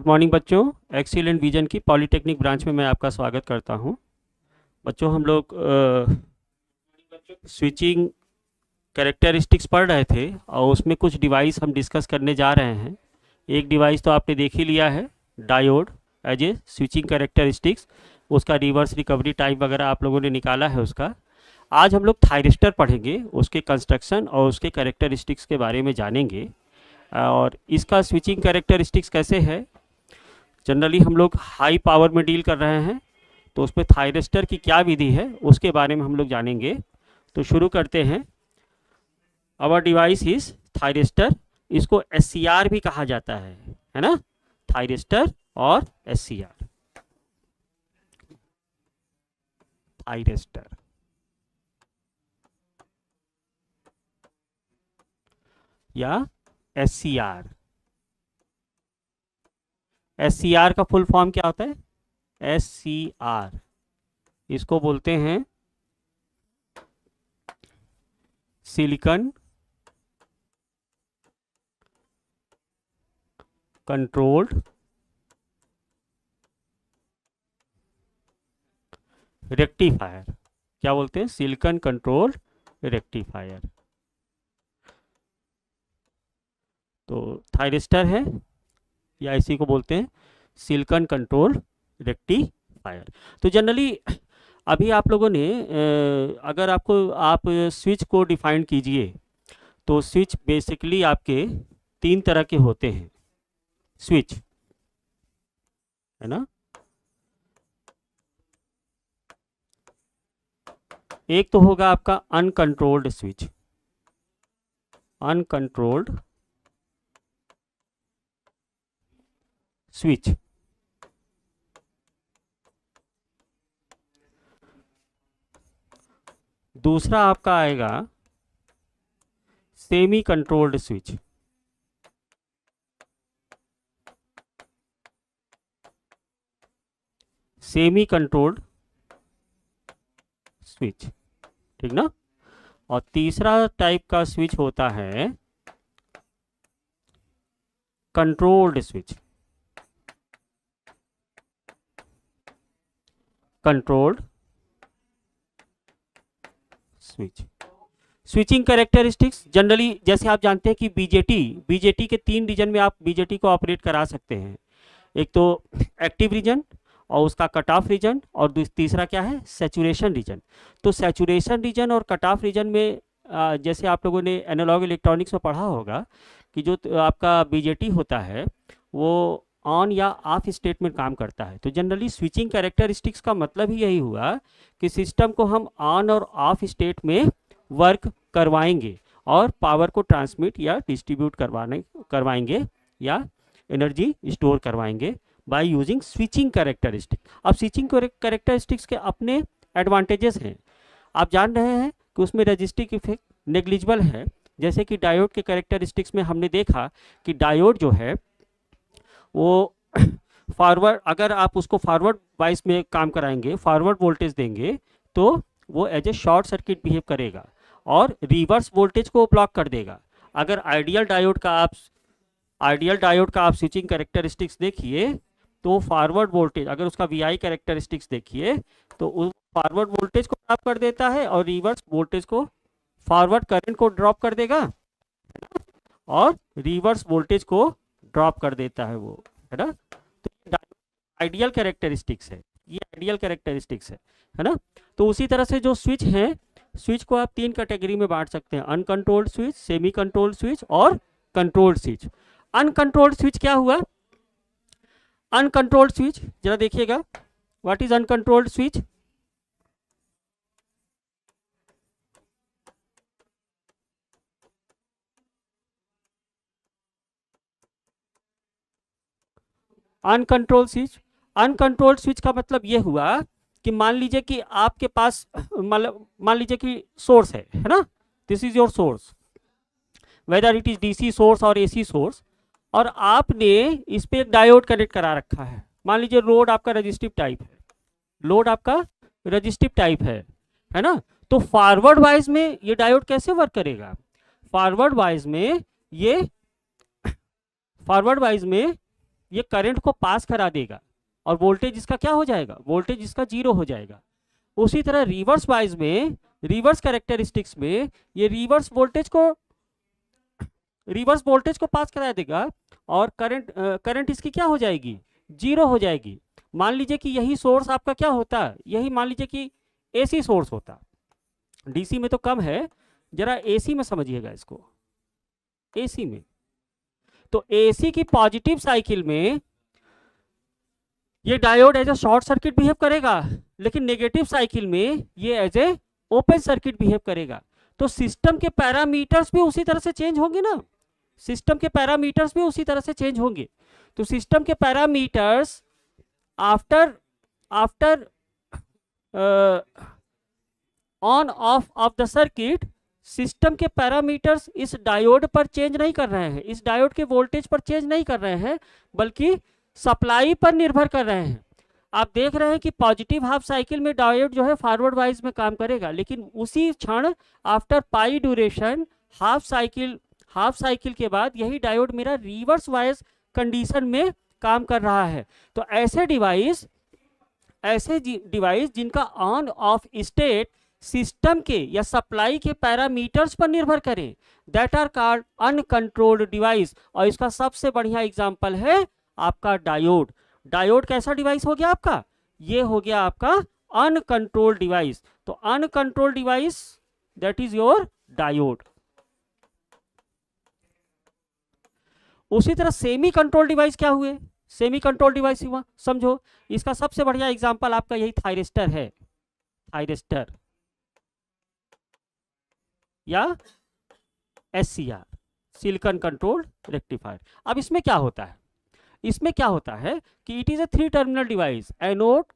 Morning बच्चों, excellent vision की polytechnic branch में मैं आपका स्वागत करता हूं। बच्चों, हम लोग स्विचिंग कैरेक्टरिस्टिक्स पढ़ रहे थे और उसमें कुछ डिवाइस हम डिस्कस करने जा रहे हैं। एक डिवाइस तो आपने देख ही लिया है, diode as a switching characteristics. उसका रिवर्स रिकवरी टाइम वगैरह आप लोगों ने निकाला है उसका। आज हम लोग थायरिस्टर पढ़ेंगे, उसके कंस्ट्रक्शन और उसके कैरेक्टरिस्टिक्स के बारे में जानेंगे। और इसका स्विचिंग कैरेक्टरिस्टिक्स कैसे है, जनरली हम लोग हाई पावर में डील कर रहे हैं, तो उसमें थायरिस्टर की क्या विधि है उसके बारे में हम लोग जानेंगे। तो शुरू करते हैं। Our device is thyristor. इसको एससीआर भी कहा जाता है ना, थायरिस्टर और एससीआर। थायरिस्टर या एससीआर। एससीआर का फुल फॉर्म क्या होता है? एससीआर, इसको बोलते हैं सिलिकॉन कंट्रोल्ड रेक्टिफायर। क्या बोलते हैं? Silicon controlled rectifier. तो थायरिस्टर है या इसी को बोलते हैं सिलिकॉन कंट्रोल रेक्टिफायर। तो जनरली अभी आप लोगों ने अगर आप स्विच को डिफाइन कीजिए तो स्विच बेसिकली आपके तीन तरह के होते हैं। स्विच है ना, एक तो होगा आपका अनकंट्रोल्ड स्विच, अनकंट्रोल्ड स्विच। दूसरा आपका आएगा semi controlled switch. Semi controlled switch, ठीक ना। और तीसरा टाइप का स्विच होता है controlled switch. Controlled switch. Switching characteristics generally जैसे आप जानते हैं कि बीजेटी के तीन रीजन में आप बीजेटी को ऑपरेट करा सकते हैं। एक तो एक्टिव रीजन और उसका कट ऑफ रीजन, और तीसरा क्या है? Saturation region. तो सैचुरेशन रीजन और कट ऑफ रीजन में जैसे आप लोगों ने एनालॉग इलेक्ट्रॉनिक्स में पढ़ा होगा कि जो आपका बीजेटी होता है वो ऑन या ऑफ स्टेट में काम करता है। तो जनरली स्विचिंग कैरेक्टरिस्टिक्स का मतलब ही यही हुआ कि सिस्टम को हम ऑन और ऑफ स्टेट में वर्क करवाएंगे और पावर को ट्रांसमिट या डिस्ट्रीब्यूट करवाएंगे या एनर्जी स्टोर करवाएंगे बाय यूजिंग स्विचिंग कैरेक्टरिस्टिक। अब स्विचिंग कैरेक्टरिस्टिक्स के अपने एडवांटेजेस हैं। आप जान रहे हैं कि उसमें रजिस्टिक इफेक्ट नेग्लिजिबल है। जैसे कि डायोड के कैरेक्टरिस्टिक्स में हमने देखा कि डायोड जो है वो फॉरवर्ड, अगर आप उसको फॉरवर्ड वाइज में काम कराएंगे, फॉरवर्ड वोल्टेज देंगे तो वो as a short circuit behave करेगा और रिवर्स वोल्टेज को ब्लॉक कर देगा। अगर आइडियल डायोड का आप स्विचिंग कैरेक्टरिस्टिक्स देखिए तो फॉरवर्ड वोल्टेज, अगर उसका वीआई कैरेक्टरिस्टिक्स देखिए तो उस फॉरवर्ड वोल्टेज को ड्रॉप कर देता है और रिवर्स वोल्टेज को, फॉरवर्ड करंट को ड्रॉप कर देगा और रिवर्स वोल्टेज को ड्रॉप कर देता है वो, है ना। तो आइडियल कैरेक्टरिस्टिक्स है, ये आइडियल कैरेक्टरिस्टिक्स है ना। तो उसी तरह से जो स्विच है, स्विच को आप तीन कैटेगरी में बांट सकते हैं: uncontrolled switch, semi controlled switch और कंट्रोल्ड स्विच। अनकंट्रोल्ड स्विच क्या हुआ? अनकंट्रोल्ड स्विच जरा देखिएगा, what is uncontrolled switch? Uncontrolled switch का मतलब ये हुआ कि मान लीजिए कि आपके पास मान लीजिए कि सोर्स है ना, this is your source, whether it is DC source और एसी सोर्स, और आपने इस पे एक डायोड कनेक्ट करा रखा है। मान लीजिए लोड आपका रजिस्टिव टाइप है, लोड आपका रजिस्टिव टाइप है ना। तो फॉरवर्ड वाइज में ये डायोड कैसे वर्क करेगा? फॉरवर्ड वाइज में ये करंट को पास करा देगा और वोल्टेज इसका क्या हो जाएगा, वोल्टेज इसका 0 हो जाएगा। उसी तरह रिवर्स वाइज में, रिवर्स कैरेक्टरिस्टिक्स में ये रिवर्स वोल्टेज को पास करा देगा और करंट इसकी क्या हो जाएगी, 0 हो जाएगी। मान लीजिए कि यही सोर्स आपका क्या होता है, यही मान लीजिए कि एसी सोर्स होता, डीसी में तो कम है, जरा एसी में समझिएगा इसको। एसी में तो एसी की पॉजिटिव साइकिल में ये diode as a short circuit behave करेगा, लेकिन नेगेटिव साइकिल में ये as a open circuit behave करेगा। तो सिस्टम के पैरामीटर्स भी उसी तरह से चेंज होंगे ना, सिस्टम के पैरामीटर्स भी उसी तरह से चेंज होंगे। तो सिस्टम के parameters after on off the circuit, system के पैरामीटर्स इस डायोड पर चेंज नहीं कर रहे हैं, इस डायोड के वोल्टेज पर चेंज नहीं कर रहे हैं, बल्कि सप्लाई पर निर्भर कर रहे हैं। आप देख रहे हैं कि पॉजिटिव हाफ साइकिल में डायोड जो है फॉरवर्ड वाइज में काम करेगा, लेकिन उसी क्षण आफ्टर पाई ड्यूरेशन हाफ साइकिल के बाद यही डायोड मेरा रिवर्स वाइज कंडीशन में काम कर रहा है। तो ऐसे डिवाइस जिनका ऑन ऑफ स्टेट सिस्टम के या सप्लाई के पैरामीटर्स पर निर्भर करें, that are called uncontrolled device. और इसका सबसे बढ़िया एग्जांपल है आपका डायोड। डायोड कैसा डिवाइस हो गया आपका, ये हो गया आपका अनकंट्रोल्ड डिवाइस। तो uncontrolled device that is your diode. उसी तरह सेमी कंट्रोल डिवाइस क्या हुए, सेमी कंट्रोल डिवाइस हुआ, समझो इसका सबसे बढ़िया एग्जांपल आपका यही थायरिस्टर है, थायरिस्टर या SCR, सिलिकॉन कंट्रोल्ड रेक्टिफायर। अब इसमें क्या होता है, इसमें क्या होता है कि it is a 3 terminal device, anode,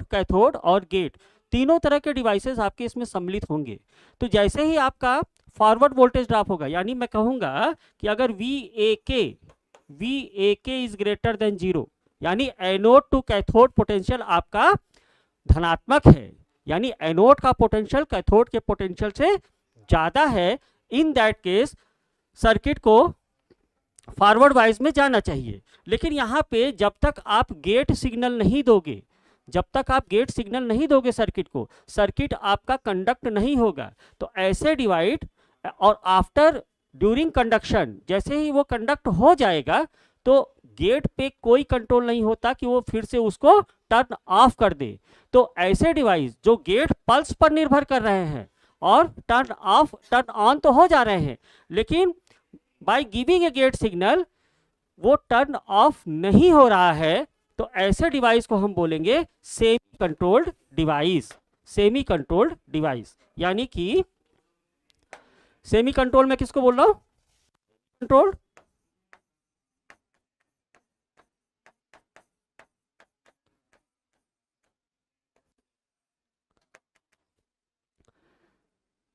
cathode और गेट, तीनों तरह के डिवाइसेस आपके इसमें सम्मिलित होंगे। तो जैसे ही आपका फॉरवर्ड वोल्टेज ड्रॉप होगा, यानी मैं कहूंगा कि अगर VAK इज ग्रेटर देन 0, यानी एनोड टू कैथोड पोटेंशियल आपका धनात्मक है, यानी एनोड का पोटेंशियल कैथोड के पोटेंशियल से ज्यादा है, इन दैट केस सर्किट को फॉरवर्ड वाइज में जाना चाहिए। लेकिन यहाँ पे जब तक आप गेट सिग्नल नहीं दोगे, जब तक आप गेट सिग्नल नहीं दोगे सर्किट को, सर्किट आपका कंडक्ट नहीं होगा। तो ऐसे डिवाइड और आफ्टर ड्यूरिंग कंडक्शन, जैसे ही वो कंडक्ट हो जाएगा तो गेट पे कोई कंट्रोल नहीं होता कि वो फिर से उसको टर्न ऑफ कर दे। तो ऐसे डिवाइस जो गेट पल्स पर निर्भर कर रहे हैं और टर्न ऑफ टर्न ऑन तो हो जा रहे हैं, लेकिन by giving a gate signal वो टर्न ऑफ नहीं हो रहा है, तो ऐसे डिवाइस को हम बोलेंगे semi controlled device. Semi controlled device यानी कि सेमी कंट्रोल में किसको बोल रहा हूं, कंट्रोल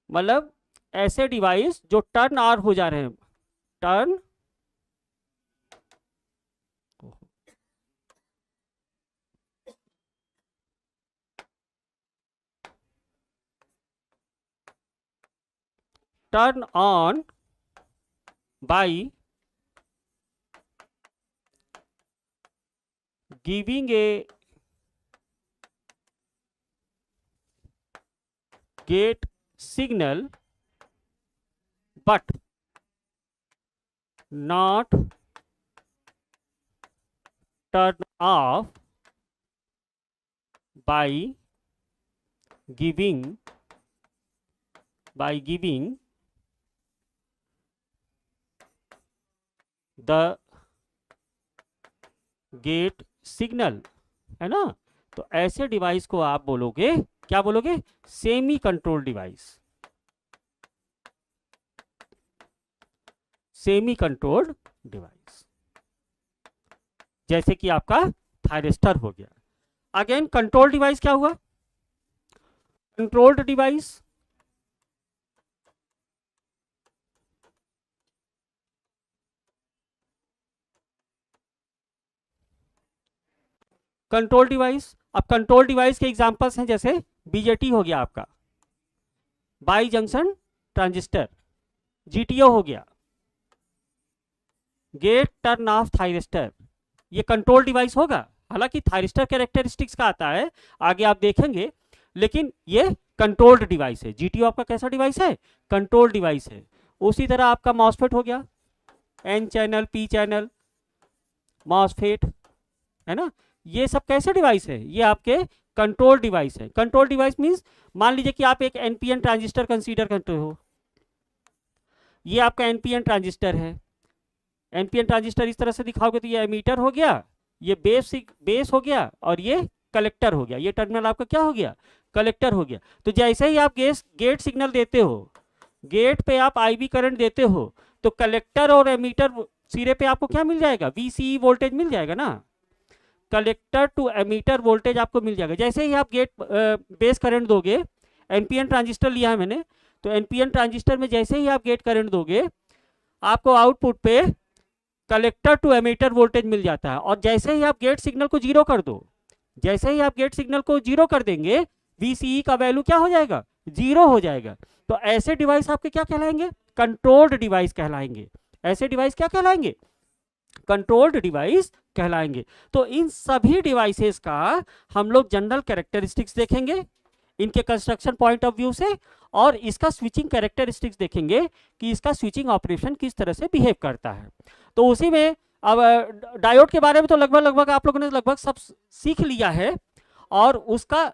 मतलब ऐसे डिवाइस जो टर्न ऑन हो जा रहे हैं, turn on by giving a gate signal but not turn off by giving the gate signal, है ना। तो ऐसे डिवाइस को आप बोलोगे, क्या बोलोगे, semi control device, semi controlled device, जैसे कि आपका थायरिस्टर हो गया। अगेन कंट्रोल डिवाइस क्या हुआ, कंट्रोल्ड डिवाइस कंट्रोल डिवाइस। अब कंट्रोल डिवाइस के एग्जांपल्स हैं जैसे बीजेटी हो गया आपका, बाई जंक्शन ट्रांजिस्टर, जीटीओ हो गया, गेट टर्न ऑफ थायरिस्टर, ये कंट्रोल डिवाइस होगा। हालांकि थायरिस्टर कैरेक्टरिस्टिक्स का आता है, आगे आप देखेंगे, लेकिन ये कंट्रोल्ड डिवाइस है। जीटीओ आपका कैसा डिवाइस है? कंट्रोल डिवाइस है। उसी तरह आपका मॉसफेट हो गया, N channel, P channel, MOSFET, है ना, ये सब कैसे डिवाइस है? ये आपके कंट्रोल डिवाइस है। कंट्रोल डिवाइस मींस मान लीजिए कि आप एक एनपीएन ट्रांजिस्टर कंसीडर करते हो, ये आपका एनपीएन ट्रांजिस्टर है। एनपीएन ट्रांजिस्टर इस तरह से दिखाओगे तो ये एमीटर हो गया, ये बेस हो गया, और ये कलेक्टर हो गया। ये टर्मिनल आपका क्या हो गया? कलेक्टर हो गया। तो जैसे ही आप गेट सिग्नल देते हो, गेट पे आप आईवी करंट देते हो, तो कलेक्टर और एमीटर सिरे पे आपको क्या मिल जाएगा? वीसीई वोल्टेज मिल जाएगा ना। कलेक्टर टू एमीटर वोल्टेज आपको मिल जाएगा। जैसे ही आप गेट बेस करंट दोगे, एनपीएन ट्रांजिस्टर लिया है मैंने, तो एनपीएन ट्रांजिस्टर में जैसे ही आप गेट करंट दोगे, आपको आउटपुट पे कलेक्टर टू एमीटर वोल्टेज मिल जाता है। और जैसे ही आप गेट सिग्नल को जीरो कर दो, जैसे ही आप गेट सिग्नल को जीरो कर देंगे, वीसीई का वैल्यू क्या हो जाएगा? जीरो हो जाएगा। तो ऐसे डिवाइस आपके क्या कहलाएंगे? कंट्रोल्ड डिवाइस कहलाएंगे। ऐसे डिवाइस क्या कहलाएंगे? कंट्रोल्ड डिवाइस कहलाएंगे। तो इन सभी डिवाइसेस का हम लोग जनरल कैरेक्टरिस्टिक्स देखेंगे इनके कंस्ट्रक्शन पॉइंट ऑफ व्यू से, और इसका स्विचिंग कैरेक्टरिस्टिक्स देखेंगे कि इसका स्विचिंग ऑपरेशन किस तरह से बिहेव करता है। तो उसी में अब डायोड के बारे में तो लगभग आप लोगों ने लगभग सब सीख लिया है, और उसका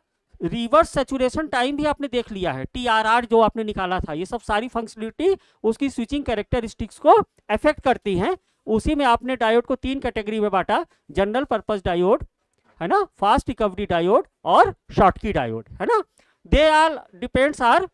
रिवर्स सैचुरेशन टाइम भी आपने देख लिया है, टीआरआर जो आपने निकाला था। ये सब सारी फंक्शनलिटी उसकी स्विचिंग कैरेक्टरिस्टिक्स को अफेक्ट करती हैं। उसी में आपने डायोड को तीन कैटेगरी में बांटा, जनरल पर्पस डायोड, है ना, फास्ट रिकवरी डायोड और शॉर्टकी डायोड, है ना। They are depends are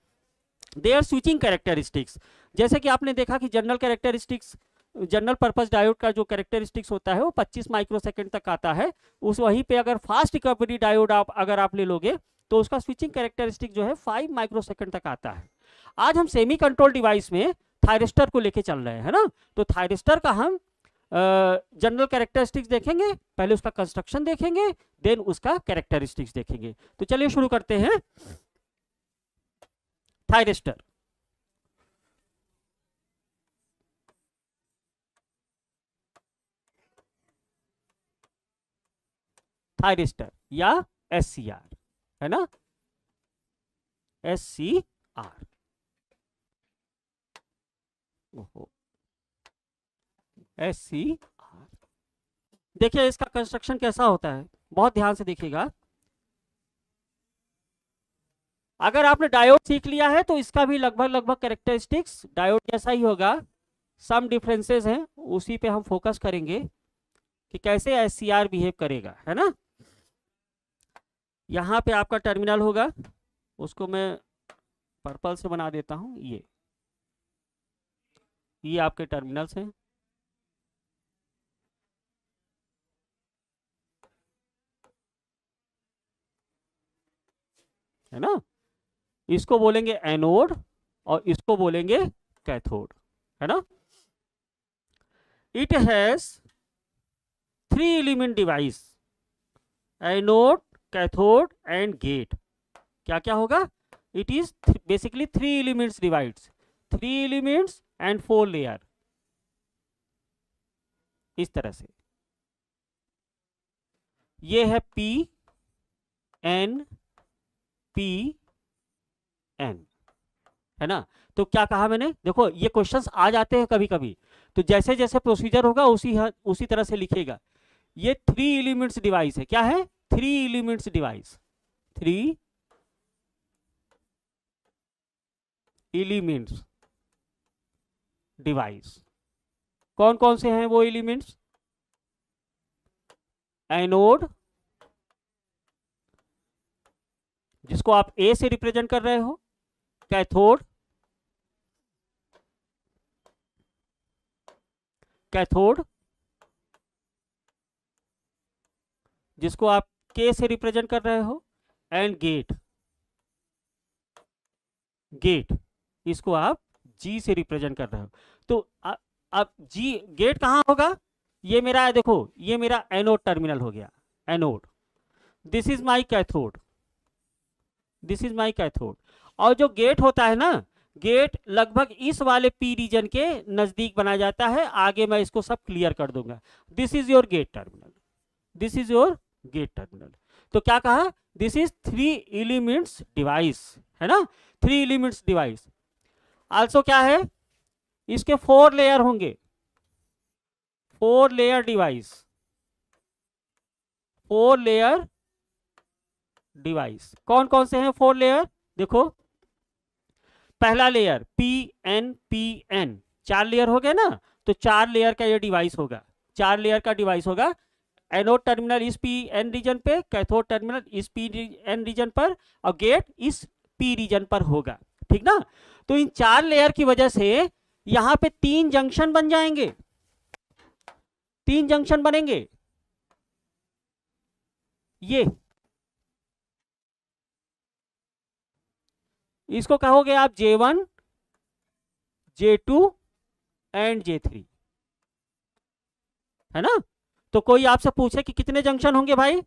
their switching characteristics. जैसे कि आपने देखा कि general characteristics, general purpose diode का जो कैरेक्टरिस्टिक्स होता है वो 25 माइक्रोसेकंड तक आता है। उस वहीं पे अगर फास्ट रिकवरी डायोड अगर आप ले लोगे तो उसका स्विचिंग कैरेक्टरिस्टिक जो है 5 माइक्रोसेकंड तक आता है। आज हम सेमी कंट्रोल डिवाइस में थायरिस्टर को लेके चल रहे हैं, है ना। तो थायरिस्टर का हम जनरल कैरेक्टरिस्टिक्स देखेंगे, पहले उसका कंस्ट्रक्शन देखेंगे, देन उसका कैरेक्टरिस्टिक्स देखेंगे। तो चलिए शुरू करते हैं। थायरिस्टर, थायरिस्टर या एससीआर, है ना, एससीआर। एससीआर, देखिए इसका कंस्ट्रक्शन कैसा होता है, बहुत ध्यान से देखिएगा। अगर आपने डायोड सीख लिया है तो इसका भी लगभग कैरेक्टरिस्टिक्स डायोड जैसा ही होगा। सम डिफरेंसेस हैं, उसी पे हम फोकस करेंगे कि कैसे एससीआर बिहेव करेगा, है ना। यहाँ पे आपका टर्मिनल होगा, उसको मैं पर्पल से बना देता हूँ। ये आपके टर्मिनल्स हैं, है ना। इसको बोलेंगे एनोड और इसको बोलेंगे कैथोड, है ना। It has 3 element device, anode, cathode and gate. क्या क्या होगा? It is basically 3 elements divides, 3 elements and 4 layer, इस तरह से। ये है पी एन पी एन, है ना। तो क्या कहा मैंने? देखो ये क्वेश्चंस आ जाते हैं कभी कभी, तो जैसे जैसे प्रोसीजर होगा उसी तरह से लिखेगा। ये 3 एलिमेंट्स डिवाइस है। क्या है? 3 एलिमेंट्स डिवाइस, 3 एलिमेंट्स डिवाइस। कौन कौन से हैं वो एलिमेंट्स? एनोड, जिसको आप ए से रिप्रेजेंट कर रहे हो, कैथोड, कैथोड जिसको आप के से रिप्रेजेंट कर रहे हो, एंड गेट, गेट इसको आप जी से रिप्रेजेंट कर रहे हो। तो अब जी गेट कहाँ होगा? ये मेरा है, देखो ये मेरा एनोड टर्मिनल हो गया, anode. This is my cathode, this is my cathode. और जो गेट होता है ना, गेट लगभग इस वाले पी रीजन के नजदीक बनाया जाता है। आगे मैं इसको सब क्लियर कर दूंगा। This is your gate terminal, this is your gate terminal. तो क्या कहा, दिस इज 3 एलिमेंट्स डिवाइस, है ना, 3 एलिमेंट्स डिवाइस। आल्सो क्या है, इसके 4 लेयर होंगे, 4 लेयर डिवाइस, 4 लेयर डिवाइस। कौन कौन से हैं 4 लेयर, देखो पहला लेयर पी एन, 4 लेयर हो गए ना, तो 4 लेयर का ये डिवाइस होगा, 4 लेयर का डिवाइस होगा। एनोड टर्मिनल इस पी एन रीजन पे, कैथोड टर्मिनल इस पी एन रीजन पर, और गेट इस पी रीजन पर होगा, ठीक ना। तो इन 4 लेयर की वजह से यहां पे 3 जंक्शन बन जाएंगे, 3 जंक्शन बनेंगे। ये इसको कहोगे आप J1, J2 एंड J3, है ना। तो कोई आपसे पूछे कि कितने जंक्शन होंगे भाई,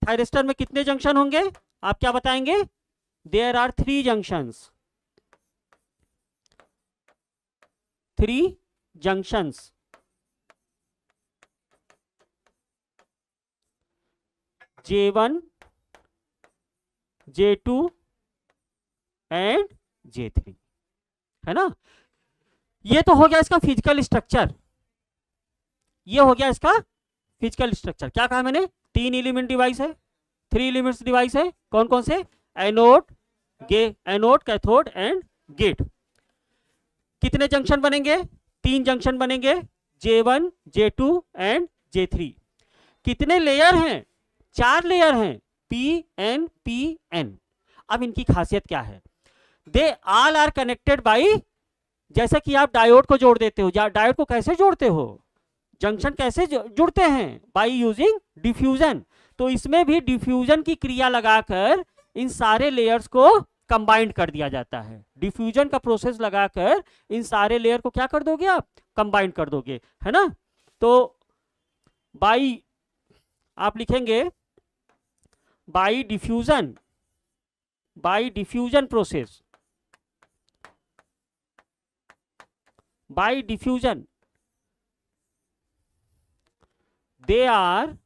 थायरिस्टर में कितने जंक्शन होंगे, आप क्या बताएंगे, there are 3 junctions, 3 junctions. J1, J2 and J3, है ना। ये तो हो गया इसका फिजिकल स्ट्रक्चर, ये हो गया इसका फिजिकल स्ट्रक्चर। क्या कहा मैंने, 3 एलिमेंट डिवाइस है, 3 एलिमेंट्स डिवाइस है। कौन कौन से, anode, anode, cathode and gate. कितने जंक्शन बनेंगे, 3 जंक्शन बनेंगे, J1, J2 एंड J3। कितने लेयर हैं, 4 लेयर हैं, P N। अब इनकी खासियत क्या है, they all are connected by, जैसे कि आप डायोड को जोड़ देते हो, डायोड को कैसे जोड़ते हो, जंक्शन कैसे जुड़ते हैं, बाई यूजिंग डिफ्यूजन। तो इसमें भी डिफ्यूजन की क्रिया लगाकर इन सारे लेयर्स को कंबाइंड कर दिया जाता है। डिफ्यूजन का प्रोसेस लगाकर इन सारे लेयर को क्या कर दोगे आप, कंबाइंड कर दोगे, है ना। तो बाई आप लिखेंगे by diffusion, by diffusion process, by diffusion they are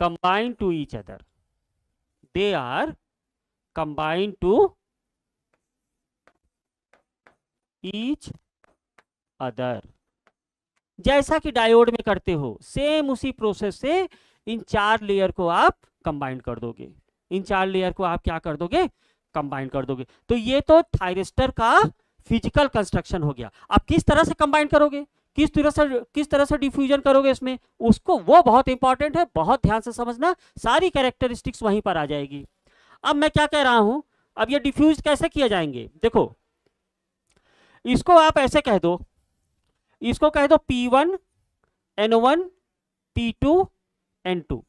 combined to each other, they are combined to each other। जैसा कि डायोड में करते हो सेम उसी प्रोसेस से इन 4 लेयर को आप कंबाइन कर दोगे, इन 4 लेयर को आप क्या कर दोगे, कंबाइन कर दोगे। तो ये तो थायरिस्टर का फिजिकल कंस्ट्रक्शन हो गया। आप किस तरह से कंबाइन करोगे, किस तरह से डिफ्यूजन करोगे इसमें, उसको वो बहुत इंपॉर्टेंट है, बहुत ध्यान से समझना, सारी कैरेक्टरिस्टिक्स वहीं पर आ जाएगी। अब मैं क्या कह रहा हूं, अब ये डिफ्यूज कैसे किए जाएंगे, देखो इसको आप ऐसे कह दो, इसको कह दो P1 N1 P2 N2,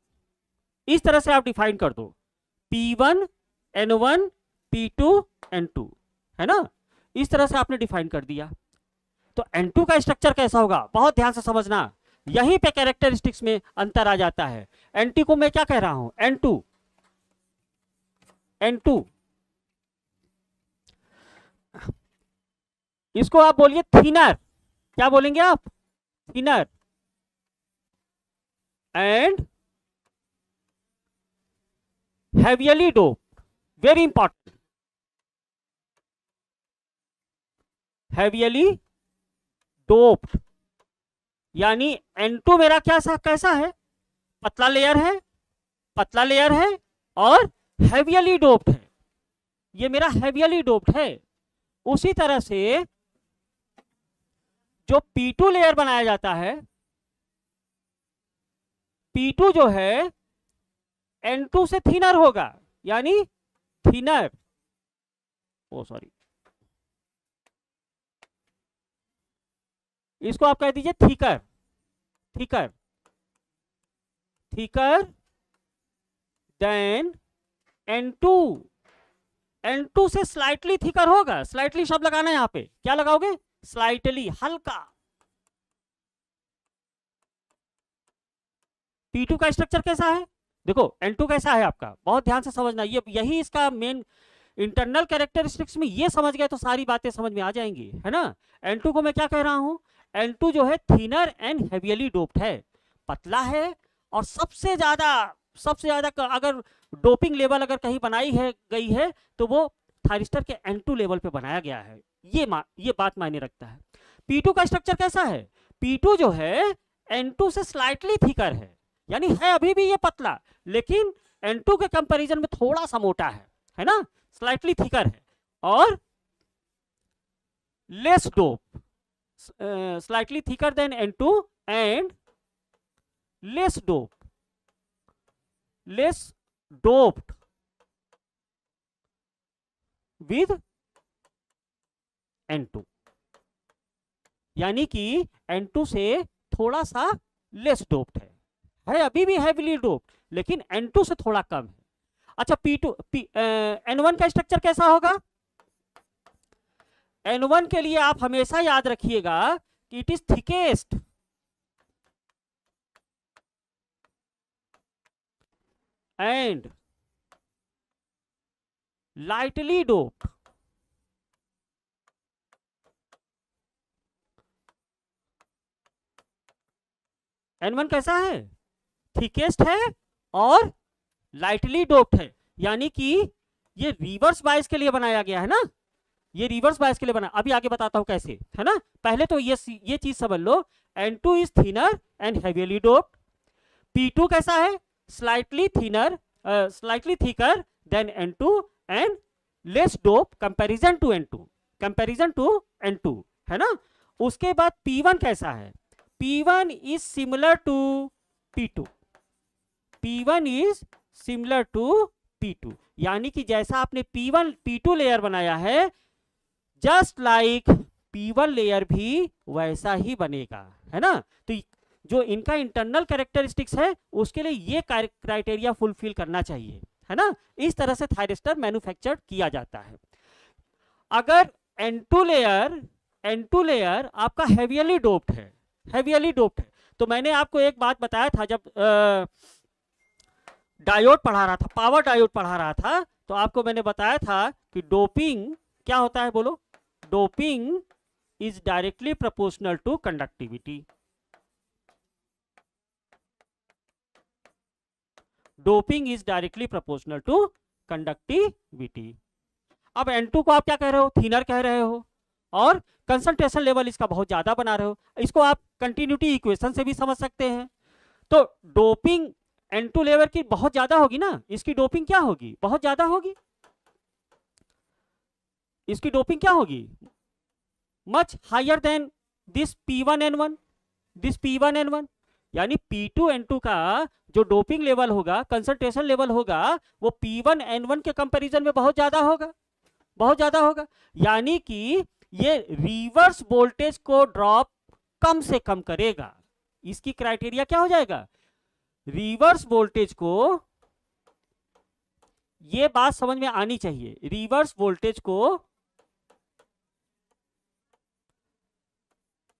इस तरह से आप डिफाइन कर दो, P1 N1 P2 N2, है ना। इस तरह से आपने डिफाइन कर दिया। तो N2 का स्ट्रक्चर कैसा होगा, बहुत ध्यान से समझना, यहीं पे कैरेक्टरिस्टिक्स में अंतर आ जाता है। N2 को मैं क्या कह रहा हूं, N2 इसको आप बोलिए थिनर, क्या बोलेंगे आप, thinner and heavily doped, very important, heavily doped, यानी N2 मेरा कैसा है, पतला लेयर है और heavily doped है, ये मेरा heavily doped है। उसी तरह से जो P2 लेयर बनाया जाता है, P2 जो है N2 से थिनर होगा, यानी थिनर, इसको आप कह दीजिए थिकर देन N2 से स्लाइटली थिकर होगा। स्लाइटली शब्द लगाना है, यहां पे क्या लगाओगे, स्लाइटली, हल्का, P2 का स्ट्रक्चर कैसा है, देखो N2 कैसा है आपका, बहुत ध्यान से समझना, ये यही इसका मेन इंटरनल कैरेक्टरिस्टिक्स में, ये समझ गए तो सारी बातें समझ में आ जाएंगी, है ना। N2 को मैं क्या कह रहा हूं, N2 जो है थिनर एंड हेवियली डोप्ड है, पतला है, और सबसे ज्यादा अगर डोपिंग लेवल अगर कहीं बनाई है गई है तो वो थायरिस्टर के N2 लेवल पे बनाया गया है, ये बात मायने रखता है। P2 का स्ट्रक्चर कैसा है, P2 जो है N2 से स्लाइटली थिकर है, यानी है अभी भी ये पतला, लेकिन N2 के कंपैरिजन में थोड़ा सा मोटा है ना, स्लाइटली थिकर है, और less dope, slightly thicker than N2 and less doped with N2, यानी कि N2 से थोड़ा सा लेस डोप्ड है अभी भी हेवीली डोप्ड, लेकिन N2 से थोड़ा कम है। अच्छा N1 का स्ट्रक्चर कैसा होगा, N1 के लिए आप हमेशा याद रखिएगा कि it is thickest and lightly doped. N1 कैसा है, थिकेस्ट है और लाइटली डोप्ड है, यानी कि ये रिवर्स बायस के लिए बनाया गया है ना, ये रिवर्स बायस के लिए बना, अभी आगे बताता हूं कैसे, है ना। पहले तो ये चीज समझ लो, N2 is thinner and heavily doped. P2 कैसा है, slightly thicker than N2 and less dope comparison to N2, है ना। उसके बाद P1 कैसा है, P1 is similar to P2, P1 is similar to P2, यानी कि जैसा आपने P2 लेयर बनाया है, जस्ट लाइक P1 लेयर भी वैसा ही बनेगा, है ना। तो जो इनका इंटरनल कैरेक्टरिस्टिक्स है उसके लिए ये क्राइटेरिया फुलफिल करना चाहिए, है ना। इस तरह से थायरिस्टर मैन्युफैक्चर किया जाता है। अगर N2 लेयर आपका हेवियली डोप्ड है, तो मैंने आपको एक बात बताया था जब डायोड पढ़ा रहा था, पावर डायोड पढ़ा रहा था, तो आपको मैंने बताया था कि डोपिंग क्या होता है, बोलो, doping is directly proportional to conductivity. Doping is directly proportional to conductivity. अब N2 को आप क्या कह रहे हो, थिनर कह रहे हो, और कंसंट्रेशन लेवल इसका बहुत ज्यादा बना रहे हो, इसको आप कंटिन्यूटी इक्वेशन से भी समझ सकते हैं। तो डोपिंग N2 लेवल की बहुत ज्यादा होगी ना, इसकी डोपिंग क्या होगी, बहुत ज्यादा होगी, इसकी डोपिंग क्या होगी, much higher than this P1N1, यानी P2N2 का जो डोपिंग लेवल होगा, कंसंट्रेशन लेवल होगा, वो P1N1 के कंपैरिजन में बहुत ज्यादा होगा, यानी कि ये रिवर्स वोल्टेज को ड्रॉप कम से कम करेगा। इसकी क्राइटेरिया क्या हो जाएगा, रिवर्स वोल्टेज को, ये बात समझ में आनी चाहिए, रिवर्स वोल्टेज को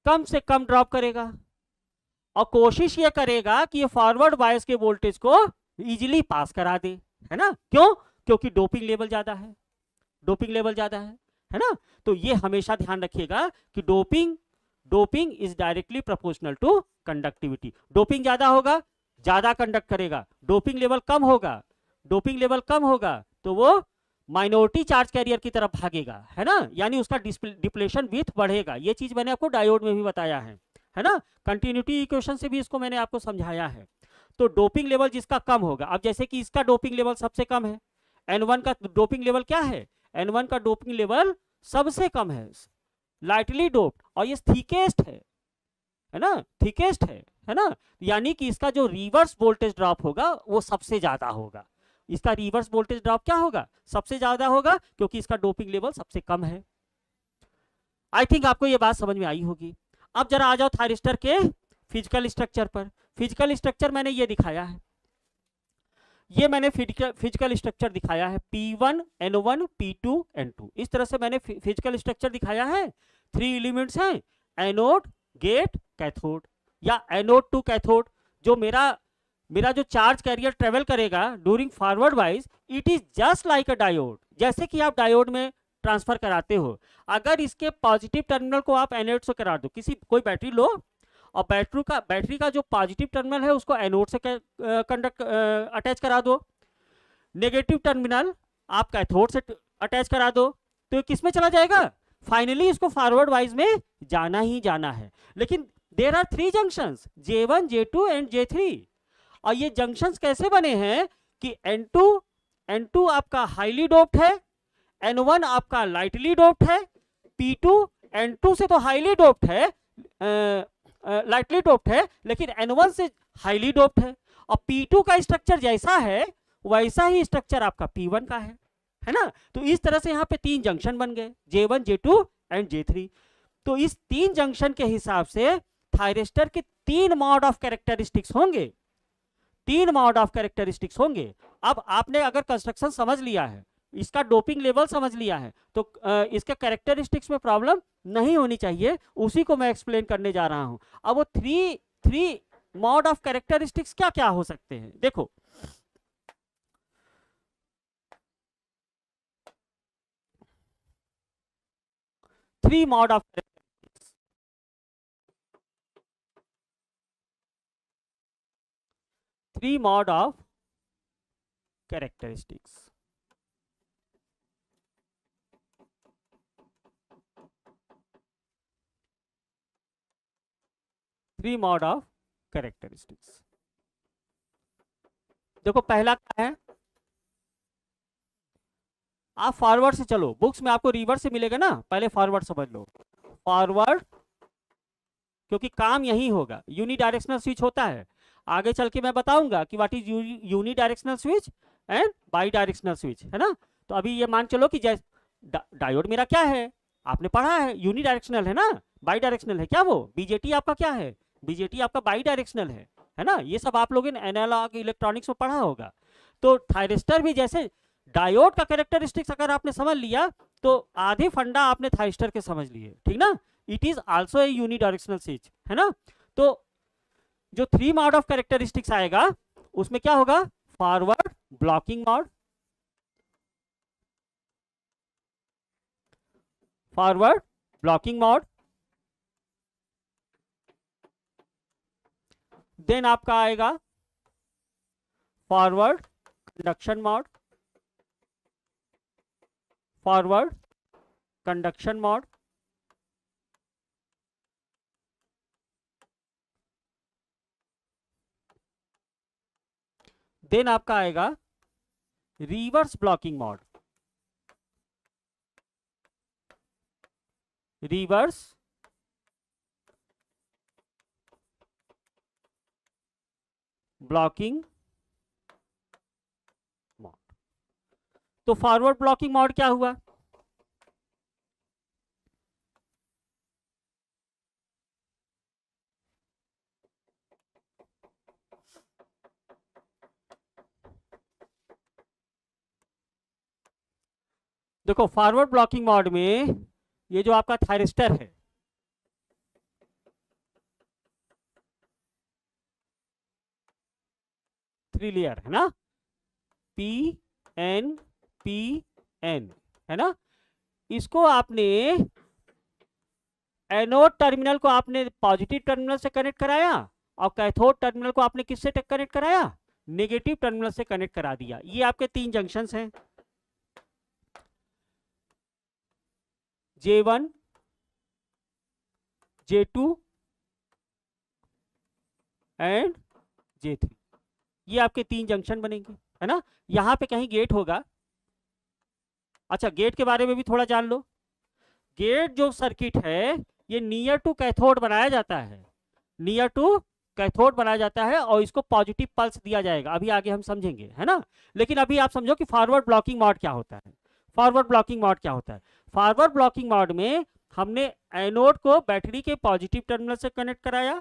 कम से कम ड्रॉप करेगा, और कोशिश ये करेगा कि ये फॉरवर्ड बायस के वोल्टेज को इजीली पास करा दे, है ना। क्योंकि डोपिंग लेवल ज्यादा है ना। तो ये हमेशा ध्यान रखिएगा कि doping is directly proportional to conductivity. Doping ज्यादा होगा, ज्यादा कंडक्ट करेगा, डोपिंग लेवल कम होगा तो वो माइनॉरिटी चार्ज कैरियर की तरफ भागेगा, है ना, यानी उसका डिप्लेशन विथ बढ़ेगा। ये चीज मैंने आपको डायोड में भी बताया है ना, कंटिन्यूटी इक्वेशन से भी इसको मैंने आपको समझाया है। तो डोपिंग लेवल जिसका कम होगा, अब जैसे कि इसका डोपिंग लेवल सबसे कम है, N1 का डोपिंग लेवल क्या है, N1 का डोपिंग लेवल सबसे कम है, लाइटली डोप्ड, और ये थिकेस्ट है ना, यानी कि इसका जो रिवर्स वोल्टेज ड्रॉप होगा वो सबसे ज्यादा होगा। इसका रिवर्स वोल्टेज ड्रॉप क्या होगा, सबसे ज्यादा होगा, क्योंकि इसका डोपिंग लेवल सबसे कम है। आई थिंक आपको ये बात समझ में आई होगी। अब जरा आ जाओ थायरिस्टर के फिजिकल स्ट्रक्चर पर। फिजिकल स्ट्रक्चर मैंने ये दिखाया है, ये मैंने फिजिकल स्ट्रक्चर दिखाया है, P1N1 P2N2, इस तरह से मैंने फिजिकल स्ट्रक्चर दिखाया है। 3 एलिमेंट्स हैं, एनोड, गेट, कैथोड, या एनोड टू कैथोड। जो मेरा मेरा जो चार्ज कैरियर ट्रेवल करेगा during forward wise, it is just like a diode, जैसे कि आप डायोड में ट्रांसफर कराते हो। अगर इसके पॉजिटिव टर्मिनल को आप एनोड से करा दो, किसी कोई बैटरी लो और बैटरी का जो पॉजिटिव टर्मिनल है उसको एनोड से कंडक्ट अटैच करा दो, नेगेटिव टर्मिनल आप कैथोड से अटैच करा दो, तो किस में चला जाएगा? फाइनली इसको फॉरवर्ड वाइज में जाना ही जाना है। लेकिन there are 3 junctions, J1, J2 and J3। और ये जंक्शंस कैसे बने हैं कि N2 आपका हाईली डोप्ड है, N1 आपका लाइटली डोप्ड है, P2 N2 से तो हाईली डोप्ड है, लाइटली डोप्ड है, लेकिन N1 से हाईली डोप्ड है। और P2 का स्ट्रक्चर जैसा है वैसा ही स्ट्रक्चर आपका P1 का है ना। तो इस तरह से यहाँ पे 3 जंक्शन बन गए, J1, J2 एंड J3। तो इस 3 जंक्शन के हिसाब से थायरिस्टर के 3 मॉड ऑफ कैरेक्टरिस्टिक्स होंगे, 3 मॉड ऑफ कैरेक्टरिस्टिक्स होंगे। अब आपने अगर कंस्ट्रक्शन समझ लिया है, इसका डोपिंग लेवल समझ लिया है, तो इसके कैरेक्टरिस्टिक्स में प्रॉब्लम नहीं होनी चाहिए, उसी को मैं एक्सप्लेन करने जा रहा हूं। अब वो थ्री मॉड ऑफ कैरेक्टरिस्टिक्स क्या क्या हो सकते हैं, देखो। Three mod of characteristics. Three mod of characteristics. देखो पहला क्या है, आप फॉरवर्ड से चलो, बुक्स में आपको रिवर्स से मिलेगा ना, पहले फॉरवर्ड समझ लो। फॉरवर्ड, क्योंकि काम यही होगा, यूनी डायरेक्शनल स्विच होता है, आगे चल के मैं बताऊंगा कि what is unidirectional switch and bidirectional switch, है ना। तो अभी ये मान चलो कि डायोड मेरा क्या है, आपने पढ़ा है यूनी डायरेक्शनल है ना, बाई डायरेक्शनल है क्या वो? बीजेटी आपका क्या है? बीजेटी आपका बाई डायरेक्शनल है ना। ये सब आप लोगों ने एनालॉग इलेक्ट्रॉनिक्स में पढ़ा होगा। तो थायरिस्टर भी जैसे डायोड का कैरेक्टरिस्टिक्स अगर आपने समझ लिया तो आधे फंडा आपने थायरिस्टर के समझ लिए, ठीक ना। It is also a unidirectional switch, है ना। तो जो 3 मॉड ऑफ कैरेक्टरिस्टिक्स आएगा उसमें क्या होगा, forward blocking mode, forward blocking mode, then आपका आएगा forward conduction mode, forward conduction mode, then आपका आएगा reverse blocking mode, reverse blocking mode. तो फॉरवर्ड ब्लॉकिंग मॉड क्या हुआ, देखो फॉरवर्ड ब्लॉकिंग मोड में ये जो आपका थायरिस्टर है, थ्री लेयर है ना, पी एन है ना। इसको आपने एनोड टर्मिनल को आपने पॉजिटिव टर्मिनल से कनेक्ट कराया और कैथोड टर्मिनल को आपने किससे कनेक्ट कराया, नेगेटिव टर्मिनल से कनेक्ट करा दिया। ये आपके 3 जंक्शंस हैं, J1, J2 एंड J3। ये आपके 3 जंक्शन बनेंगे, है ना। यहां पे कहीं गेट होगा। अच्छा गेट के बारे में भी थोड़ा जान लो। गेट जो सर्किट है ये नियर टू कैथोड बनाया जाता है, नियर टू कैथोड बनाया जाता है और इसको पॉजिटिव पल्स दिया जाएगा, अभी आगे हम समझेंगे, है ना। लेकिन अभी आप समझो कि फॉरवर्ड ब्लॉकिंग मोड क्या होता है। फॉरवर्ड ब्लॉकिंग मोड क्या होता है, फॉरवर्ड ब्लॉकिंग मोड में हमने एनोड को बैटरी के पॉजिटिव टर्मिनल से कनेक्ट कराया,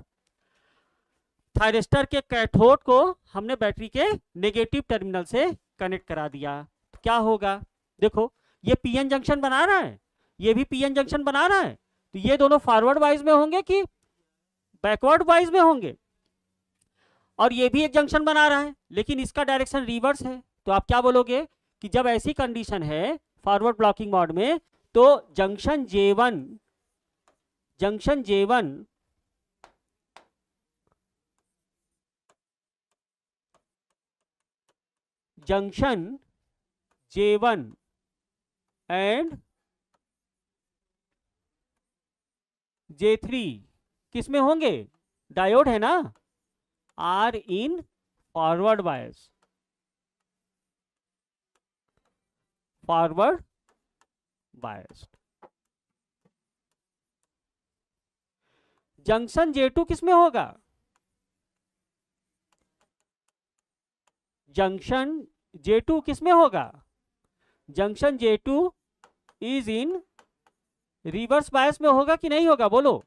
थायरिस्टर के कैथोड को हमने बैटरी के नेगेटिव टर्मिनल से कनेक्ट करा दिया। तो क्या होगा, देखो ये पीएन जंक्शन बना रहा है, ये भी पीएन जंक्शन बना रहा है, तो ये दोनों फॉरवर्ड वाइज में होंगे कि बैकवर्ड वाइज में होंगे। और ये भी एक जंक्शन बना रहा है, लेकिन इसका डायरेक्शन रिवर्स है। तो आप क्या बोलोगे कि जब ऐसी कंडीशन है फॉरवर्ड ब्लॉकिंग मोड में, तो junction J1 junction J1 junction J1 and J3 किस में होंगे? डायोड है ना, are in forward bias, forward bias. Junction J2 किस में होगा? जंक्शन J2 किस में होगा? Junction J2 is in reverse bias में होगा कि नहीं होगा? बोलो,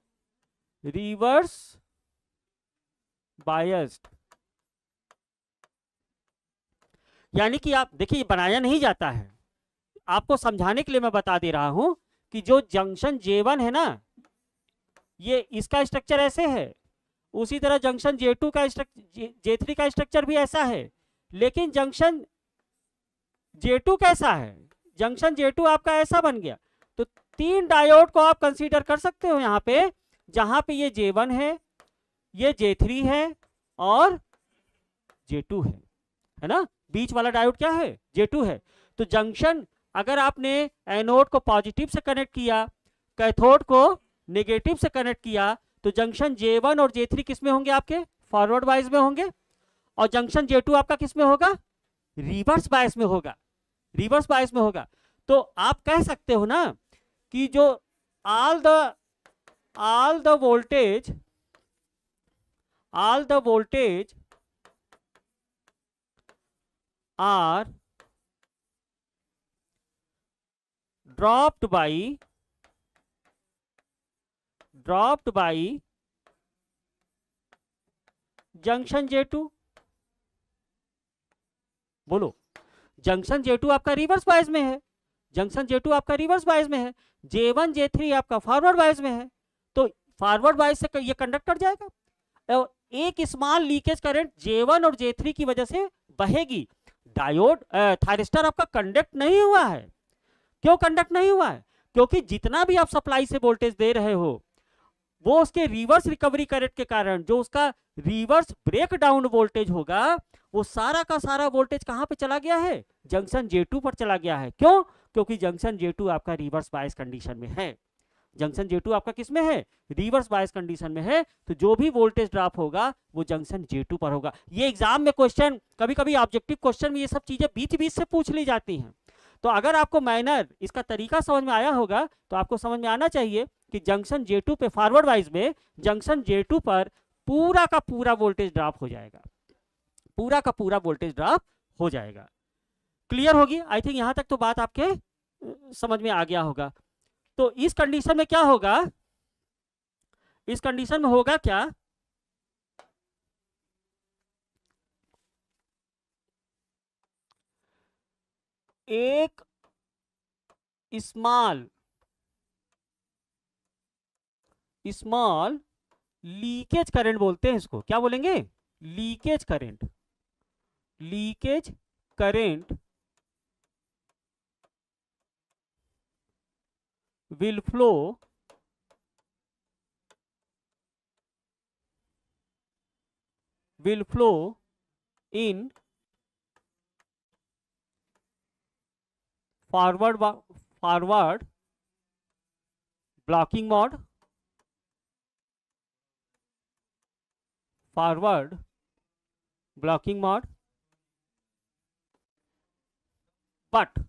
रिवर्स बायस्ड। यानी कि आप देखिए, बनाया नहीं जाता है, आपको समझाने के लिए मैं बता दे रहा हूं कि जो जंक्शन J1 है ना, ये इसका स्ट्रक्चर ऐसे है, उसी तरह जंक्शन J2 का J3 का स्ट्रक्चर भी ऐसा है। लेकिन जंक्शन J2 कैसा है? जंक्शन J2 आपका ऐसा बन गया। तो 3 डायोड को आप कंसीडर कर सकते हो यहाँ पे, जहां पे ये J1 है, ये J3 है और J2 है ना? बीच वाला डायोड क्या है? J2 है। तो जंक्शन, अगर आपने एनोड को पॉजिटिव से कनेक्ट किया, कैथोड को नेगेटिव से कनेक्ट किया, तो जंक्शन J1 और J3 किस में होंगे? आपके फॉरवर्ड बायस में होंगे। और जंक्शन J2 आपका किस में होगा? रिवर्स बायस में होगा, रिवर्स बायस में होगा। तो आप कह सकते हो ना कि जो all the voltage are dropped by junction J2। बोलो, जंक्शन J2 आपका रिवर्स बायस में है, जंक्शन J2 आपका रिवर्स बायस में है, J1 J3 आपका फॉरवर्ड बायस में है। तो फॉरवर्ड बायस से ये कंडक्टर जाएगा और एक स्मॉल लीकेज करंट J1 और J3 की वजह से बहेगी। डायोड थायरिस्टर आपका कंडक्ट नहीं हुआ है। क्यों कंडक्ट नहीं हुआ है? क्योंकि जितना भी आप सप्लाई से वोल्टेज दे रहे हो, वो उसके रिवर्स रिकवरी करंट के कारण जो उसका रिवर्स ब्रेक डाउन वोल्टेज होगा, वो सारा का सारा वोल्टेज कहां पे चला गया है? जंक्शन J2 पर चला गया है। क्यों? क्योंकि जंक्शन J2 आपका रिवर्स बायस कंडीशन में है। जंक्शन J2 आपका किस में है? रिवर्स बायस कंडीशन में है। तो जो भी वोल्टेज ड्रॉप होगा वो जंक्शन J2 पर होगा। ये एग्जाम में क्वेश्चन, कभी कभी ऑब्जेक्टिव क्वेश्चन में ये सब चीजें बीच बीच से पूछ ली जाती हैं। तो अगर आपको मैनर, इसका तरीका समझ में आया होगा, तो आपको समझ में आना चाहिए कि जंक्शन J2 पे फॉरवर्ड वाइज में जंक्शन J2 पर पूरा का पूरा वोल्टेज ड्रॉप हो जाएगा, पूरा का पूरा वोल्टेज ड्रॉप हो जाएगा। क्लियर होगी? आई थिंक यहां तक तो बात आपके समझ में आ गया होगा। तो इस कंडीशन में क्या होगा? इस कंडीशन में होगा क्या? एक स्मॉल लीकेज करंट बोलते हैं इसको। क्या बोलेंगे? Leakage current. Leakage current will flow in forward blocking mode, forward blocking mode, but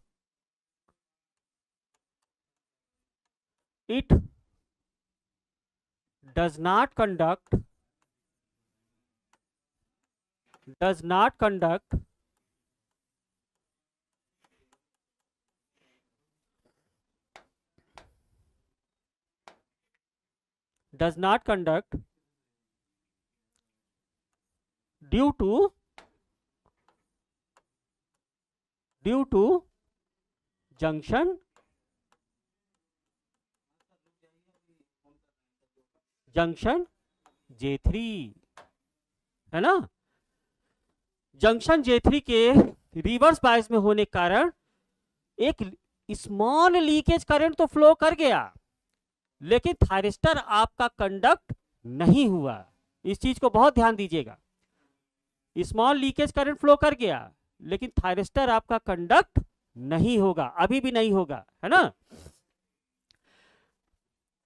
it does not conduct due to junction J3, है ना? जंक्शन J3 के रिवर्स बायस में होने के कारण एक स्मॉल लीकेज करंट तो फ्लो कर गया, लेकिन थायरिस्टर आपका कंडक्ट नहीं हुआ। इस चीज को बहुत ध्यान दीजिएगा। स्मॉल लीकेज करंट फ्लो कर गया, लेकिन थायरिस्टर आपका कंडक्ट नहीं होगा, अभी भी नहीं होगा, है ना।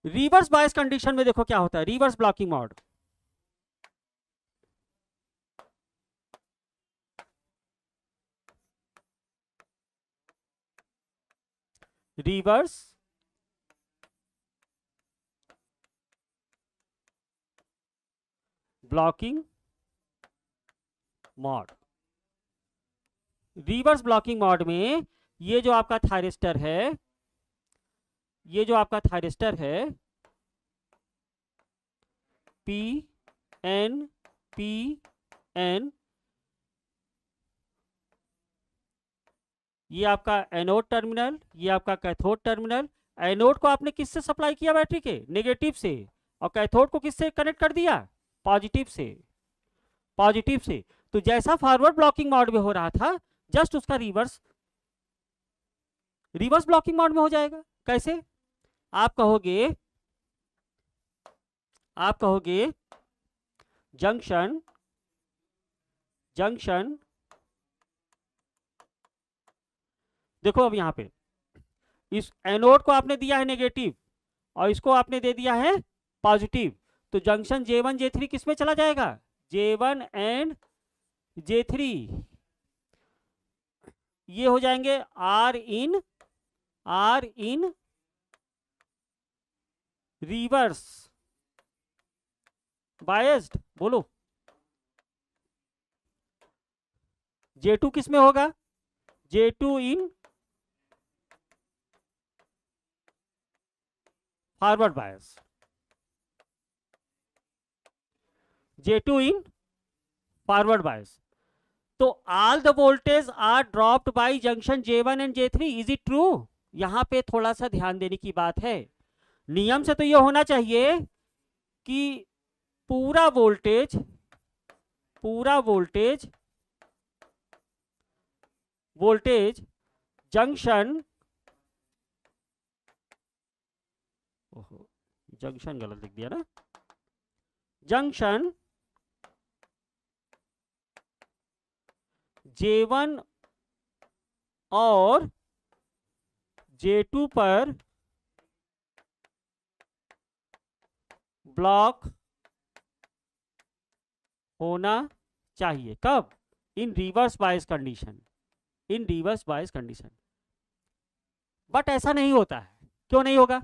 रिवर्स बायस कंडीशन में देखो क्या होता है, reverse blocking mode. Reverse blocking mode, reverse blocking mode में ये जो आपका थायरिस्टर है, ये जो आपका थायरिस्टर है पी एन, ये आपका एनोड टर्मिनल, ये आपका कैथोड टर्मिनल। एनोड को आपने किससे सप्लाई किया, बैटरी के नेगेटिव से, और कैथोड को किससे कनेक्ट कर दिया, पॉजिटिव से, पॉजिटिव से। तो जैसा फॉरवर्ड ब्लॉकिंग मोड में हो रहा था, जस्ट उसका रिवर्स ब्लॉकिंग मोड में हो जाएगा। कैसे? आप कहोगे जंक्शन देखो, अब यहां पे इस एनोड को आपने दिया है नेगेटिव और इसको आपने दे दिया है पॉजिटिव, तो जंक्शन J1 J3 किस में चला जाएगा, J1 एंड J3 ये हो जाएंगे R इन रिवर्स बायस्ड। बोलो, J2 किस में होगा, J2 इन फॉरवर्ड बायस, J2 इन फॉरवर्ड बायस। तो all the voltage are dropped by junction J1 and J3, is it true? यहां पे थोड़ा सा ध्यान देने की बात है। नियम से तो ये होना चाहिए कि पूरा वोल्टेज जंक्शन, जंक्शन गलत लिख दिया ना, जंक्शन J1 और J2 पर ब्लॉक होना चाहिए। कब? इन रिवर्स बायस कंडीशन, बट ऐसा नहीं होता है। क्यों नहीं होगा?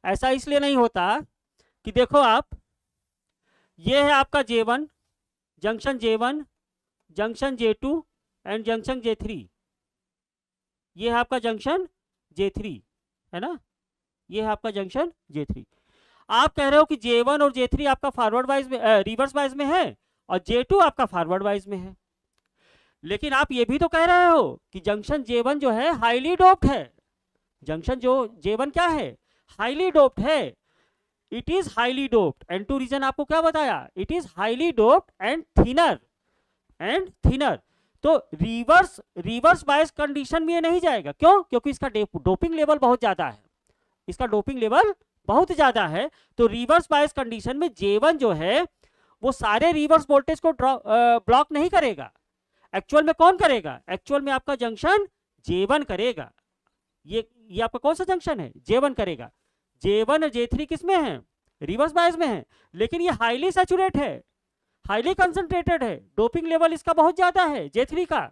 ऐसा इसलिए नहीं होता कि देखो आप, ये है आपका J1, junction J1, junction J2 and junction J3, ये है आपका जंक्शन J3, है ना, ये है आपका जंक्शन J3। आप कह रहे हो कि J1 और J3 आपका फॉरवर्ड वाइज में, रिवर्स वाइज में है, और J2 आपका फॉरवर्ड वाइज में है। लेकिन आप ये भी तो कह रहे हो कि जंक्शन J1 जो है हाईली डोप्ड है। जंक्शन जो J1 क्या है, हाईली डोप्ड है। It is highly doped, N two region आपको क्या बताया, it is highly doped and thinner. तो रिवर्स बायस कंडीशन में ये नहीं जाएगा। क्यों? क्योंकि इसका डोपिंग लेवल बहुत ज्यादा है, इसका डोपिंग लेवल बहुत ज्यादा है। तो रिवर्स बायस कंडीशन में J1 जो है वो सारे रिवर्स वोल्टेज को ब्लॉक नहीं करेगा। एक्चुअल में कौन करेगा? एक्चुअल में आपका जंक्शन J1 करेगा। ये आपका कौन सा जंक्शन है? J1 करेगा। J1 और J3 किस में है? रिवर्स बायस में है, लेकिन ये हाईली सैचुरेट है, हाईली कंसंट्रेटेड है, डोपिंग लेवल इसका बहुत ज्यादा है। J3 का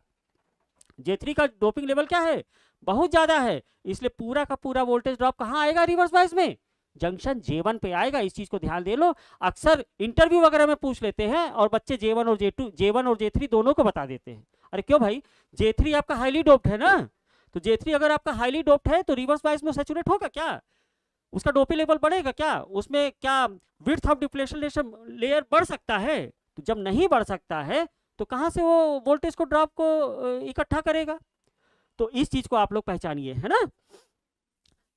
डोपिंग लेवल क्या है? बहुत ज्यादा है। इसलिए पूरा का पूरा वोल्टेज ड्रॉप कहां आएगा रिवर्स बायस में? जंक्शन J1 पे आएगा। इस चीज को ध्यान दे लो। अक्सर इंटरव्यू वगैरह में पूछ लेते हैं और बच्चे J1 और J3 दोनों को बता देते हैं। अरे क्यों भाई, J3 आपका हाईली डोप्ड है ना, तो J3 अगर आपका हाईली डोप्ड है तो रिवर्स बायस में सैचुरेट होगा क्या? उसका डोपिंग लेवल बढ़ेगा क्या? उसमें क्या विड्थ ऑफ डिप्लेशन लेयर बढ़ सकता है? तो जब नहीं बढ़ सकता है तो कहां से वो वोल्टेज को ड्रॉप को इकट्ठा करेगा? तो इस चीज को आप लोग पहचानिए, है ना।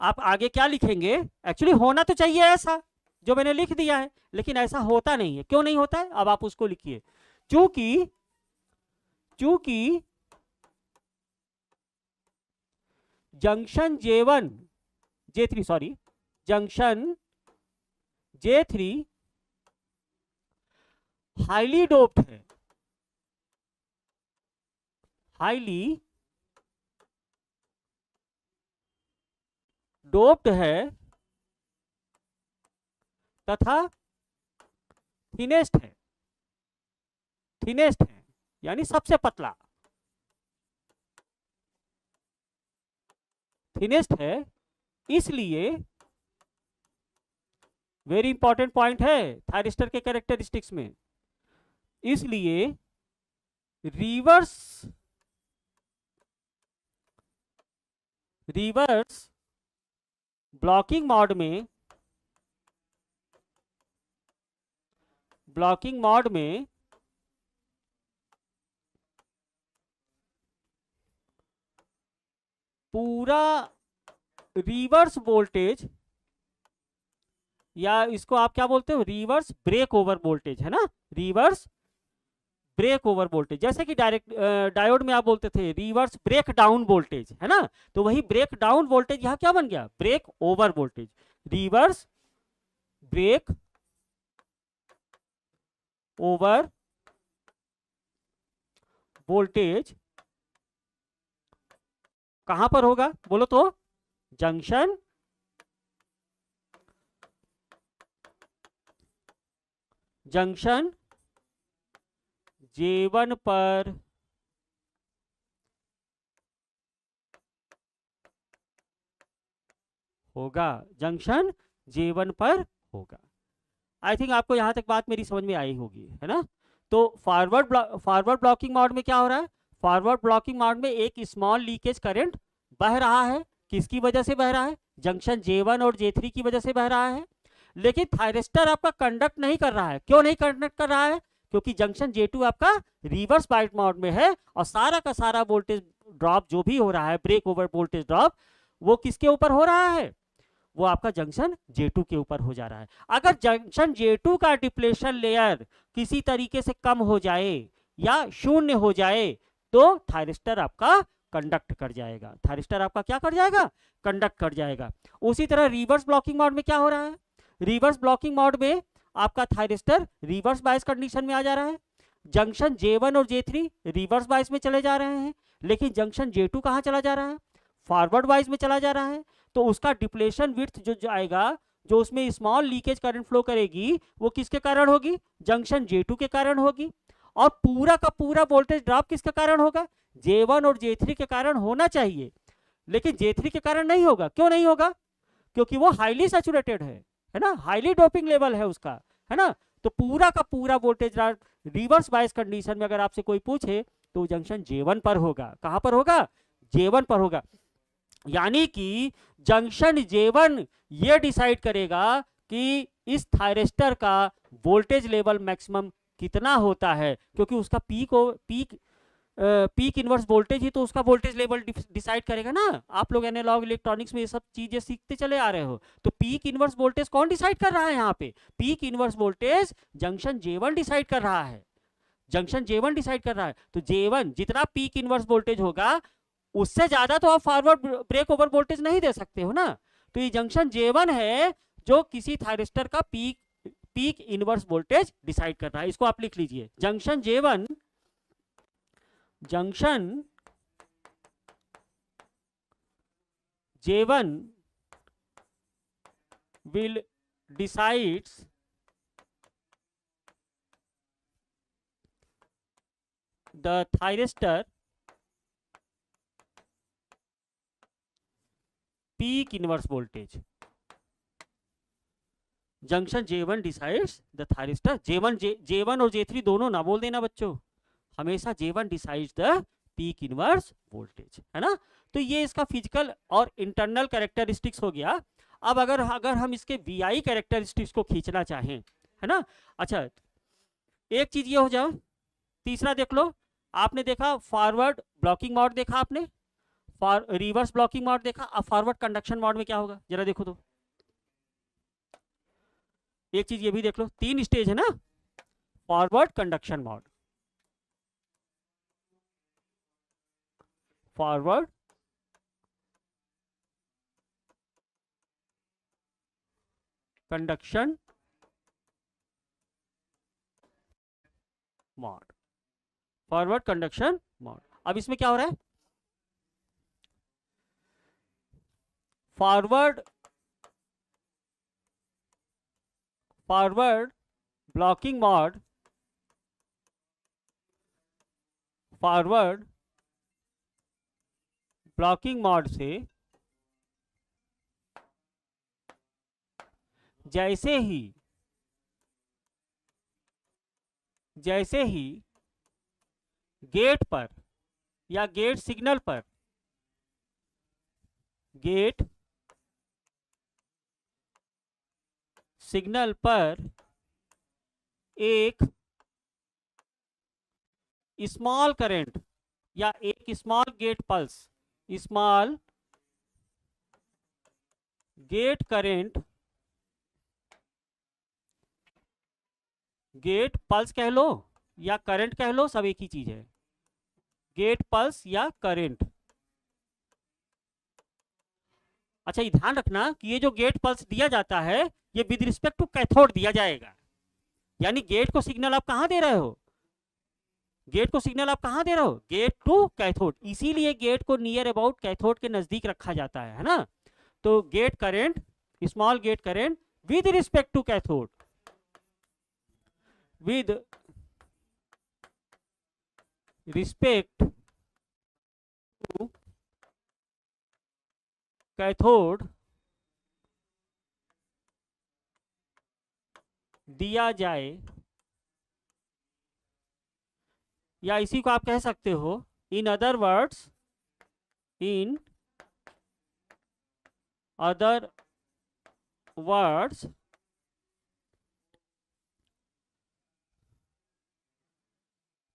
आप आगे क्या लिखेंगे? एक्चुअली होना तो चाहिए ऐसा जो मैंने लिख दिया है, लेकिन ऐसा होता नहीं है। क्यों नहीं होता है? अब आप उसको लिखिए। चूंकि चूंकि junction J3 sorry junction J3 highly doped है, हाईली डोप्ड है तथा थिनेस्ट है, थिनेस्ट है यानी सबसे पतला, थिनेस्ट है। इसलिए वेरी इंपॉर्टेंट पॉइंट है थायरिस्टर के कैरेक्टरिस्टिक्स में, इसलिए रिवर्स ब्लॉकिंग मोड में पूरा रिवर्स वोल्टेज, या इसको आप क्या बोलते हो, रिवर्स ब्रेक ओवर वोल्टेज, है ना, रिवर्स ब्रेक ओवर वोल्टेज, जैसे कि डायोड में आप बोलते थे रिवर्स ब्रेक डाउन वोल्टेज, है ना, तो वही ब्रेक डाउन वोल्टेज यहां क्या बन गया, break over voltage. Reverse break over voltage कहां पर होगा बोलो तो, जंक्शन J1 पर होगा, जंक्शन J1 पर होगा। आई थिंक आपको यहां तक बात मेरी समझ में आई होगी, है ना। तो फॉरवर्ड ब्लॉकिंग मोड में क्या हो रहा है, फॉरवर्ड ब्लॉकिंग मोड में एक स्मॉल लीकेज करंट बह रहा है, किसकी वजह से बह रहा है, जंक्शन J1 और J3 की वजह से बह रहा है। लेकिन थायरिस्टर आपका कंडक्ट नहीं कर रहा है, क्यों नहीं कंडक्ट कर रहा है, क्योंकि जंक्शन J2 आपका रिवर्स बाइट मोड में है और सारा का सारा वोल्टेज ड्रॉप जो भी हो रहा है, ब्रेक ओवर वोल्टेज ड्रॉप, वो किसके ऊपर हो रहा है, वो आपका जंक्शन J2 के ऊपर हो जा रहा है। अगर जंक्शन J2 का डिप्लेशन लेयर किसी तरीके से कम हो जाए या शून्य हो जाए तो थायरिस्टर आपका कंडक्ट कर जाएगा, थायरिस्टर आपका क्या कर जाएगा, कंडक्ट कर जाएगा। उसी तरह रिवर्स ब्लॉकिंग मोड में क्या हो रहा है, रिवर्स ब्लॉकिंग मोड में आपका थायरिस्टर रिवर्स बायस कंडीशन में आ जा रहा है, जंक्शन J1 और J3 रिवर्स बायस में चले जा रहे हैं, लेकिन जंक्शन J2 कहां चला जा रहा है, फॉरवर्ड बायस में चला जा रहा है। तो उसका डिप्लेशन विड्थ जो जाएगा, जो उसमें स्मॉल लीकेज करंट फ्लो करेगी, वो किसके कारण होगी, जंक्शन J2 के कारण होगी। और पूरा का पूरा वोल्टेज ड्रॉप किसके कारण होगा, J1 और J3 के कारण होना चाहिए, लेकिन J3 के कारण नहीं होगा। क्यों नहीं होगा, क्योंकि वो हाईली सैचुरेटेड है ना, हाईली डोपिंग लेवल है उसका, है ना। तो पूरा का पूरा voltage drop reverse bias condition में अगर आपसे कोई पूछे तो जंक्शन J1 पर होगा। कहां पर होगा, J1 पर होगा। यानी कि जंक्शन J1 ये डिसाइड करेगा कि इस थायरिस्टर का वोल्टेज लेवल मैक्सिमम कितना होता है, क्योंकि उसका पीक इनवर्स वोल्टेज ही तो उसका वोल्टेज लेवल डिसाइड करेगा ना। आप लोग एनालॉग इलेक्ट्रॉनिक्स में ये सब चीजें सीखते चले आ रहे हो। तो पीक इनवर्स वोल्टेज कौन डिसाइड कर रहा है, यहाँ पे peak inverse voltage junction J1 decide कर रहा है, जंक्शन J1 डिसाइड कर रहा है। तो J1 जितना पीक इनवर्स वोल्टेज होगा उससे ज्यादा तो आप फॉरवर्ड ब्रेक ओवर वोल्टेज नहीं दे सकते हो ना। तो ये जंक्शन J1 है जो किसी थायरिस्टर का पीक इनवर्स वोल्टेज डिसाइड कर रहा है। इसको आप लिख लीजिए, junction J1 will decides the thyristor peak inverse voltage। Junction J1 decides the thyristor, J1 और J3 दोनों ना बोल देना बच्चों, हमेशा J1 decides the peak inverse voltage, है ना। तो ये इसका फिजिकल और इंटरनल कैरेक्टरिस्टिक्स हो गया। अब अगर हम इसके VI कैरेक्टरिस्टिक्स को खींचना चाहें, है ना। अच्छा, एक चीज ये हो जाओ, तीसरा देख लो। आपने देखा फॉरवर्ड ब्लॉकिंग मोड देखा आपने, रिवर्स ब्लॉकिंग मोड देखा, अब फॉरवर्ड कंडक्शन मोड में क्या होगा जरा देखो तो। एक चीज ये भी देख लो, 3 स्टेज है ना forward conduction mode. Forward conduction mode, forward conduction mode. अब इसमें क्या हो रहा है, forward blocking mode, forward blocking mode से जैसे ही गेट पर या गेट सिग्नल पर एक स्मॉल करंट या एक small gate pulse, small gate current, gate pulse कह लो या करंट कह लो, सब एक ही चीज है, गेट पल्स या करंट। अच्छा ये ध्यान रखना कि ये जो गेट पल्स दिया जाता है ये विद रिस्पेक्ट टू कैथोड दिया जाएगा, यानी गेट को सिग्नल आप कहां दे रहे हो, गेट को सिग्नल आप कहां दे रहे हो, गेट टू कैथोड, इसीलिए गेट को नियर अबाउट कैथोड के नजदीक रखा जाता है ना। तो gate current, small gate current with respect to cathode, with respect to cathode दिया जाए, या इसी को आप कह सकते हो इन अदर वर्ड्स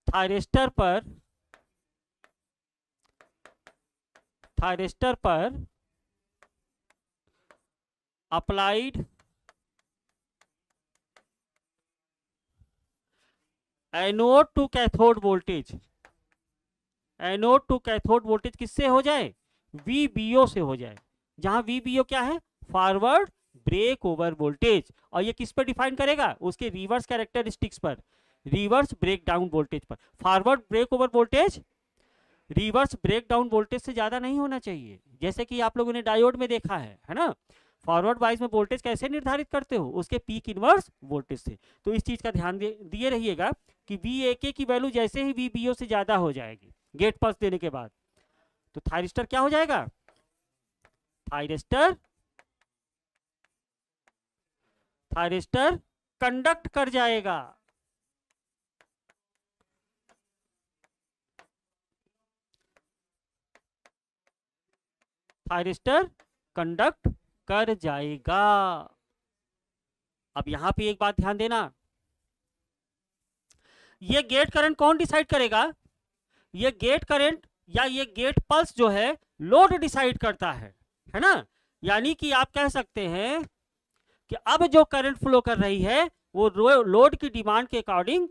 थायरिस्टर पर applied anode to cathode voltage, anode to cathode voltage किससे हो जाए, VBO से हो जाए, जहां VBO क्या है, फॉरवर्ड ब्रेक ओवर वोल्टेज, और ये किस पर डिफाइन करेगा, उसके रिवर्स कैरेक्टरिस्टिक्स पर, रिवर्स ब्रेक डाउन वोल्टेज पर। Forward break over voltage reverse break down voltage से ज्यादा नहीं होना चाहिए, जैसे कि आप लोगों ने डायोड में देखा है ना। फॉरवर्ड वाइज में वोल्टेज कैसे निर्धारित करते हो, उसके पीक इनवर्स वोल्टेज से। तो इस चीज का ध्यान दिए रहिएगा कि VAK की वैल्यू जैसे ही VBO से ज्यादा हो जाएगी गेट पल्स देने के बाद, तो थायरिस्टर क्या हो जाएगा, थायरिस्टर कंडक्ट कर जाएगा, थायरिस्टर कंडक्ट कर जाएगा। अब यहां पे एक बात ध्यान देना, ये गेट करंट कौन डिसाइड करेगा, ये गेट करंट या ये गेट पल्स जो है लोड डिसाइड करता है ना। यानी कि आप कह सकते हैं कि अब जो करंट फ्लो कर रही है वो लोड की डिमांड के अकॉर्डिंग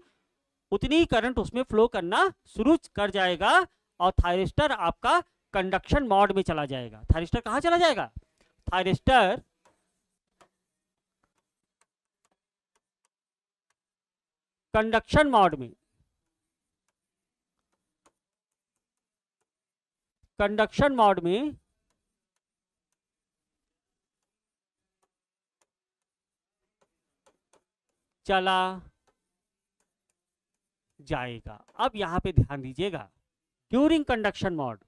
उतनी ही करंट उसमें फ्लो करना शुरू कर जाएगा, और थायरिस्टर आपका कंडक्शन मोड में चला जाएगा। थायरिस्टर कहां चला जाएगा, थायरिस्टर कंडक्शन मोड में, कंडक्शन मोड में चला जाएगा। अब यहां पे ध्यान दीजिएगा, ड्यूरिंग कंडक्शन मोड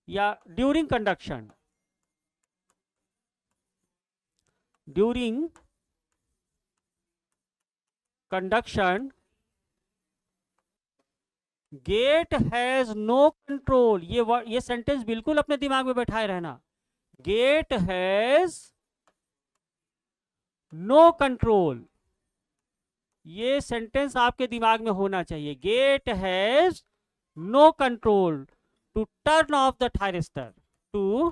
या during conduction, during conduction gate has no control, ये सेंटेंस बिल्कुल अपने दिमाग में बैठाए रहना, गेट हैज नो कंट्रोल, ये सेंटेंस आपके दिमाग में होना चाहिए, gate has no control to turn off the thyristor, to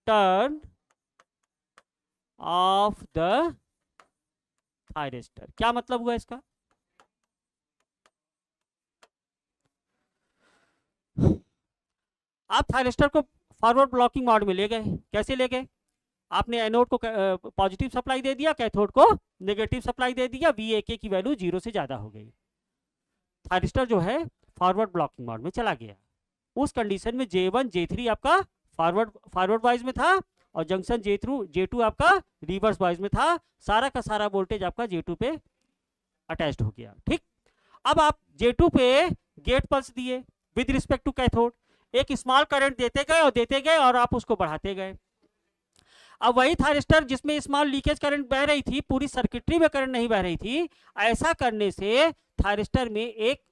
turn off the thyristor. क्या मतलब हुआ इसका, आप थायरिस्टर को फॉरवर्ड ब्लॉकिंग मोड में ले गए, कैसे ले गए? आपने एनोड को पॉजिटिव सप्लाई दे दिया, कैथोड को नेगेटिव सप्लाई दे दिया, VAK की वैल्यू 0 से ज्यादा हो गई, थायरिस्टर जो है फॉरवर्ड ब्लॉकिंग मोड में चला गया। उस कंडीशन में J1 J3 आपका फॉरवर्ड वाइज में था और जंक्शन J2 आपका रिवर्स वाइज में था, सारा का सारा वोल्टेज आपका J2 पे अटैच्ड हो गया। ठीक, अब आप J2 पे गेट पल्स दिए विद रिस्पेक्ट टू कैथोड, एक स्मॉल करंट देते गए और आप उसको बढ़ाते गए। अब वही थायरिस्टर जिसमें स्मॉल लीकेज करंट बह रही थी, पूरी सर्किटरी में करंट नहीं बह रही थी, ऐसा करने से थायरिस्टर में एक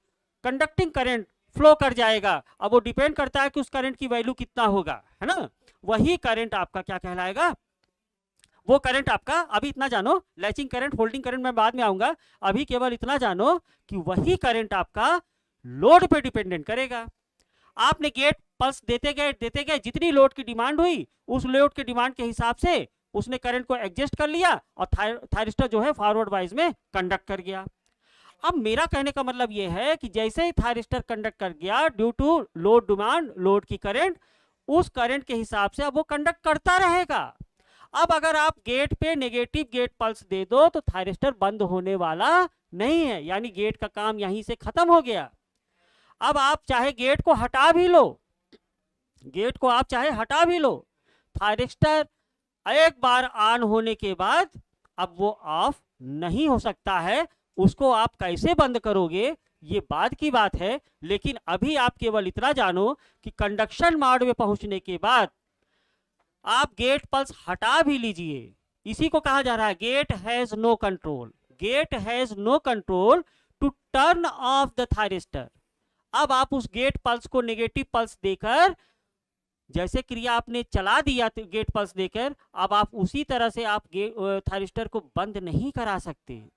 कंडक्टिंग करंट फ्लो कर जाएगा। अब वो डिपेंड करता है कि उस करंट की वैल्यू कितना होगा, है ना। वही करंट आपका क्या कहलाएगा, वो करंट आपका, अभी इतना जानो, लैचिंग करंट होल्डिंग करंट मैं बाद में आऊंगा, अभी केवल इतना जानो कि वही करंट आपका लोड पे डिपेंडेंट करेगा। आपने गेट पल्स देते गए, जितनी लोड की डिमांड हुई उस लोड की डिमांड के हिसाब से उसने करंट को एडजस्ट कर लिया और थायरिस्टर जो है फॉरवर्ड वाइज में कंडक्ट कर गया। अब मेरा कहने का मतलब यह है कि जैसे ही थायरिस्टर कंडक्ट कर गया due to load demand, load की करंट, उस करंट के हिसाब से अब वो कंडक्ट करता रहेगा। अब अगर आप गेट पे नेगेटिव गेट पल्स दे दो तो थायरिस्टर बंद होने वाला नहीं है, यानी गेट का काम यहीं से खत्म हो गया। अब आप चाहे गेट को हटा भी लो, थायरिस्टर एक बार ऑन होने के बाद अब वो ऑफ नहीं हो सकता है। उसको आप कैसे बंद करोगे ये बाद की बात है, लेकिन अभी आप केवल इतना जानो कि कंडक्शन मोड में पहुंचने के बाद आप गेट पल्स हटा भी लीजिए, इसी को कहा जा रहा है gate has no control to turn off the thyristor. अब आप उस गेट पल्स को नेगेटिव पल्स देकर, जैसे क्रिया आपने चला दिया गेट पल्स देकर, अब आप उसी तरह से आप थायरिस्टर को बंद नहीं करा सकते।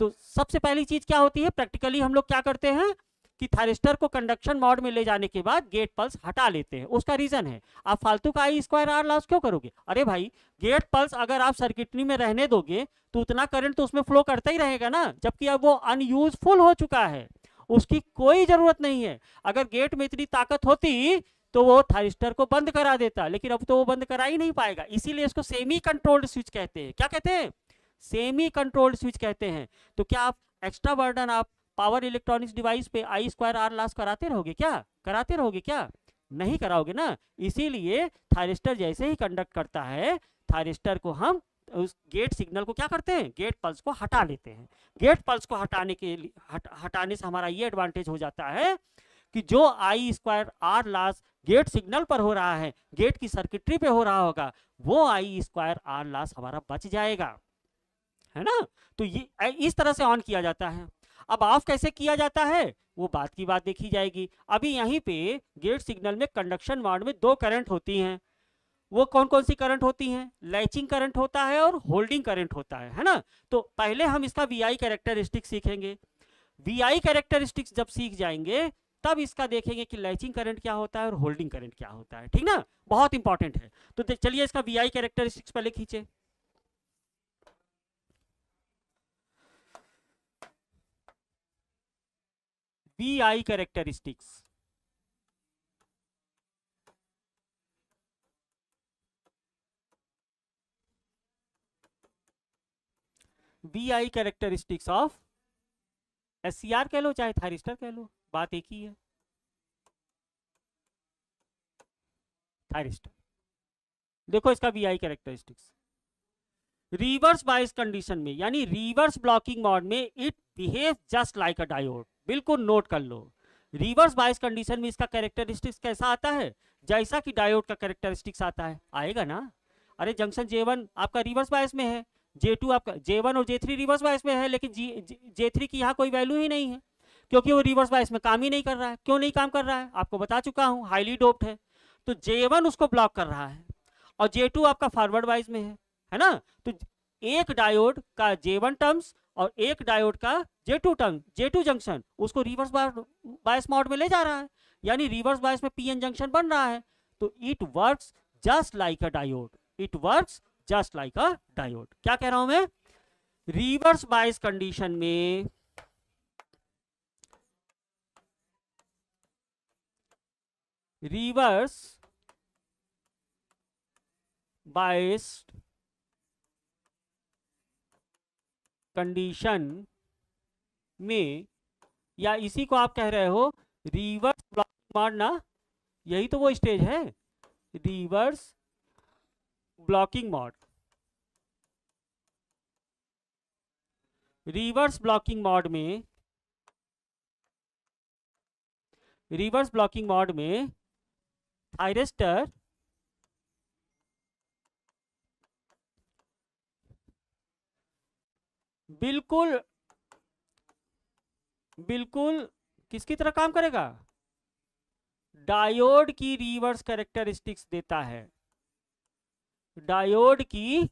तो सबसे पहली चीज क्या होती है, प्रैक्टिकली हम लोग क्या करते हैं कि थायरिस्टर को कंडक्शन मोड में ले जाने के बाद गेट पल्स हटा लेते हैं। उसका रीजन है, आप फालतू का I² लॉस क्यों करोगे? अरे भाई, गेट पल्स अगर आप सर्किटरी में रहने दोगे तो उतना करंट तो उसमें फ्लो करता ही रहेगा ना, जबकि अब वो अनयूजफुल हो चुका है, उसकी कोई जरूरत नहीं है। अगर गेट में इतनी ताकत होती तो वो थायरिस्टर को बंद करा देता, लेकिन अब तो वो बंद करा ही नहीं पाएगा, इसीलिए इसको सेमी कंट्रोल्ड स्विच कहते हैं। क्या कहते हैं? सेमी कंट्रोल्ड स्विच कहते हैं। तो क्या आप एक्स्ट्रा बर्डन आप पावर इलेक्ट्रॉनिक्स डिवाइस पे I² लॉस कराते रहोगे क्या? नहीं कराओगे ना। इसीलिए थायरिस्टर जैसे ही कंडक्ट करता है, थायरिस्टर को हम उस गेट सिग्नल को क्या करते हैं, गेट पल्स को हटा लेते हैं। गेट पल्स को हटाने से हमारा ये एडवांटेज हो जाता है कि जो I² लॉस गेट सिग्नल पर हो रहा है, गेट की सर्किटरी पे हो रहा होगा, वो I² लॉस हमारा बच जाएगा, है ना। तो ये इस तरह से ऑन किया जाता है। अब ऑफ कैसे किया जाता है वो बात की बात देखी जाएगी। अभी यहीं पे गेट सिग्नल में कंडक्शन मोड में दो करंट होती हैं। वो कौन कौन सी करंट होती हैं? लैचिंग करंट होता है और होल्डिंग करंट होता है ना। तो पहले हम इसका VI कैरेक्टरिस्टिक सीखेंगे। VI कैरेक्टरिस्टिक्स जब सीख जाएंगे तब इसका देखेंगे कि लैचिंग करंट क्या होता है और होल्डिंग करंट क्या होता है, ठीक ना, बहुत इंपॉर्टेंट है। तो चलिए इसका VI कैरेक्टरिस्टिक्स पहले खींचे। VI characteristics, VI characteristics of SCR कह लो चाहे थायरिस्टर कह लो, बात एक ही है, थायरिस्टर। देखो इसका VI characteristics, reverse bias condition में यानी रिवर्स ब्लॉकिंग मोड में it behave just like a diode. बिल्कुल नोट कर लो, रिवर्स बायस कंडीशन में इसका कैरेक्टरिस्टिक्स कैसा आता है, जैसा कि डायोड का कैरेक्टरिस्टिक्स आता है, आएगा ना। अरे जंक्शन J1 आपका रिवर्स बायस में है, J2 आपका, J1 और J3 रिवर्स बायस में है, लेकिन J3 की यहाँ कोई वैल्यू ही नहीं है क्योंकि वो रिवर्स बायस में काम ही नहीं कर रहा है। क्यों नहीं काम कर रहा है आपको बता चुका हूँ, हाईली डोप्ड है। तो J1 उसको ब्लॉक कर रहा है और J2 आपका फॉरवर्ड वाइज में है ना। तो एक डायोड का J1 टर्म्स और एक डायोड का J2 जंक्शन उसको रिवर्स बायस मोड में ले जा रहा है, यानी रिवर्स बायस में PN जंक्शन बन रहा है। तो it works just like a diode, it works just like a diode. क्या कह रहा हूं मैं, रिवर्स बायस कंडीशन में रिवर्स बायस्ड कंडीशन में, या इसी को आप कह रहे हो रिवर्स ब्लॉकिंग मोड ना, यही तो वो स्टेज है, reverse blocking mode. Reverse blocking mode में, रिवर्स ब्लॉकिंग मोड में थायरिस्टर बिल्कुल बिल्कुल किसकी तरह काम करेगा, डायोड की रिवर्स कैरेक्टरिस्टिक्स देता है, डायोड की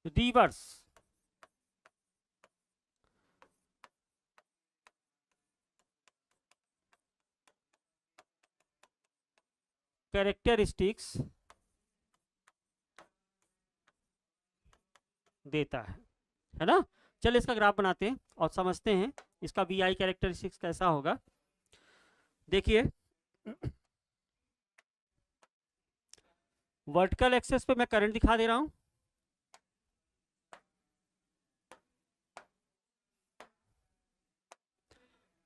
रिवर्स कैरेक्टरिस्टिक्स देता है ना। चलिए इसका ग्राफ बनाते हैं और समझते हैं इसका वी आई कैरेक्टरिस्टिक्स कैसा होगा। देखिए वर्टिकल एक्सेस पे मैं करंट दिखा दे रहा हूं,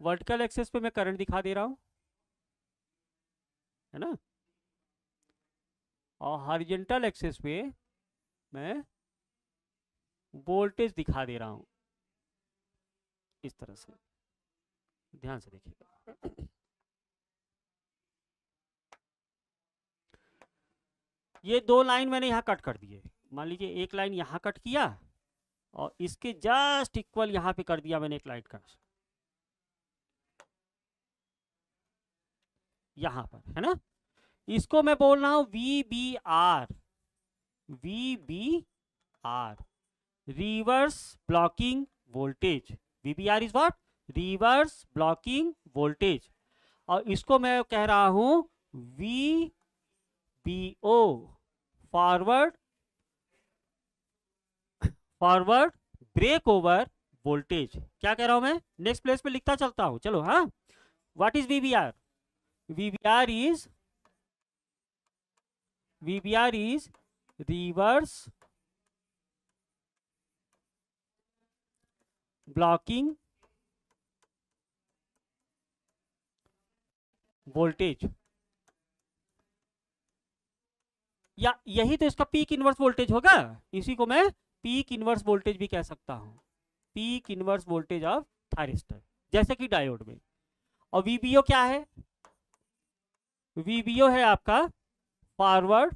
वर्टिकल एक्सेस पे मैं करंट दिखा दे रहा हूं, है ना, और हॉरिजॉन्टल एक्सेस पे मैं वोल्टेज दिखा दे रहा हूं, इस तरह से, ध्यान से देखिएगा। ये दो लाइन मैंने यहां कट कर दिए, मान लीजिए एक लाइन यहां कट किया और इसके जस्ट इक्वल यहां पे कर दिया मैंने एक लाइन कट, यहां पर, है ना। इसको मैं बोल रहा हूं VBR, VBR reverse blocking voltage. VBR is what, reverse blocking voltage. और इसको मैं कह रहा हूं VBO forward break over voltage. क्या कह रहा हूं मैं, नेक्स्ट प्लेस पे लिखता चलता हूं, चलो। हाँ, what is VBR, VBR is reverse blocking voltage, या यही तो इसका पीक इनवर्स वोल्टेज होगा, इसी को मैं पीक इनवर्स वोल्टेज भी कह सकता हूं, peak inverse voltage of thyristor, जैसे कि डायोड में। और VBO क्या है, VBO है आपका फॉरवर्ड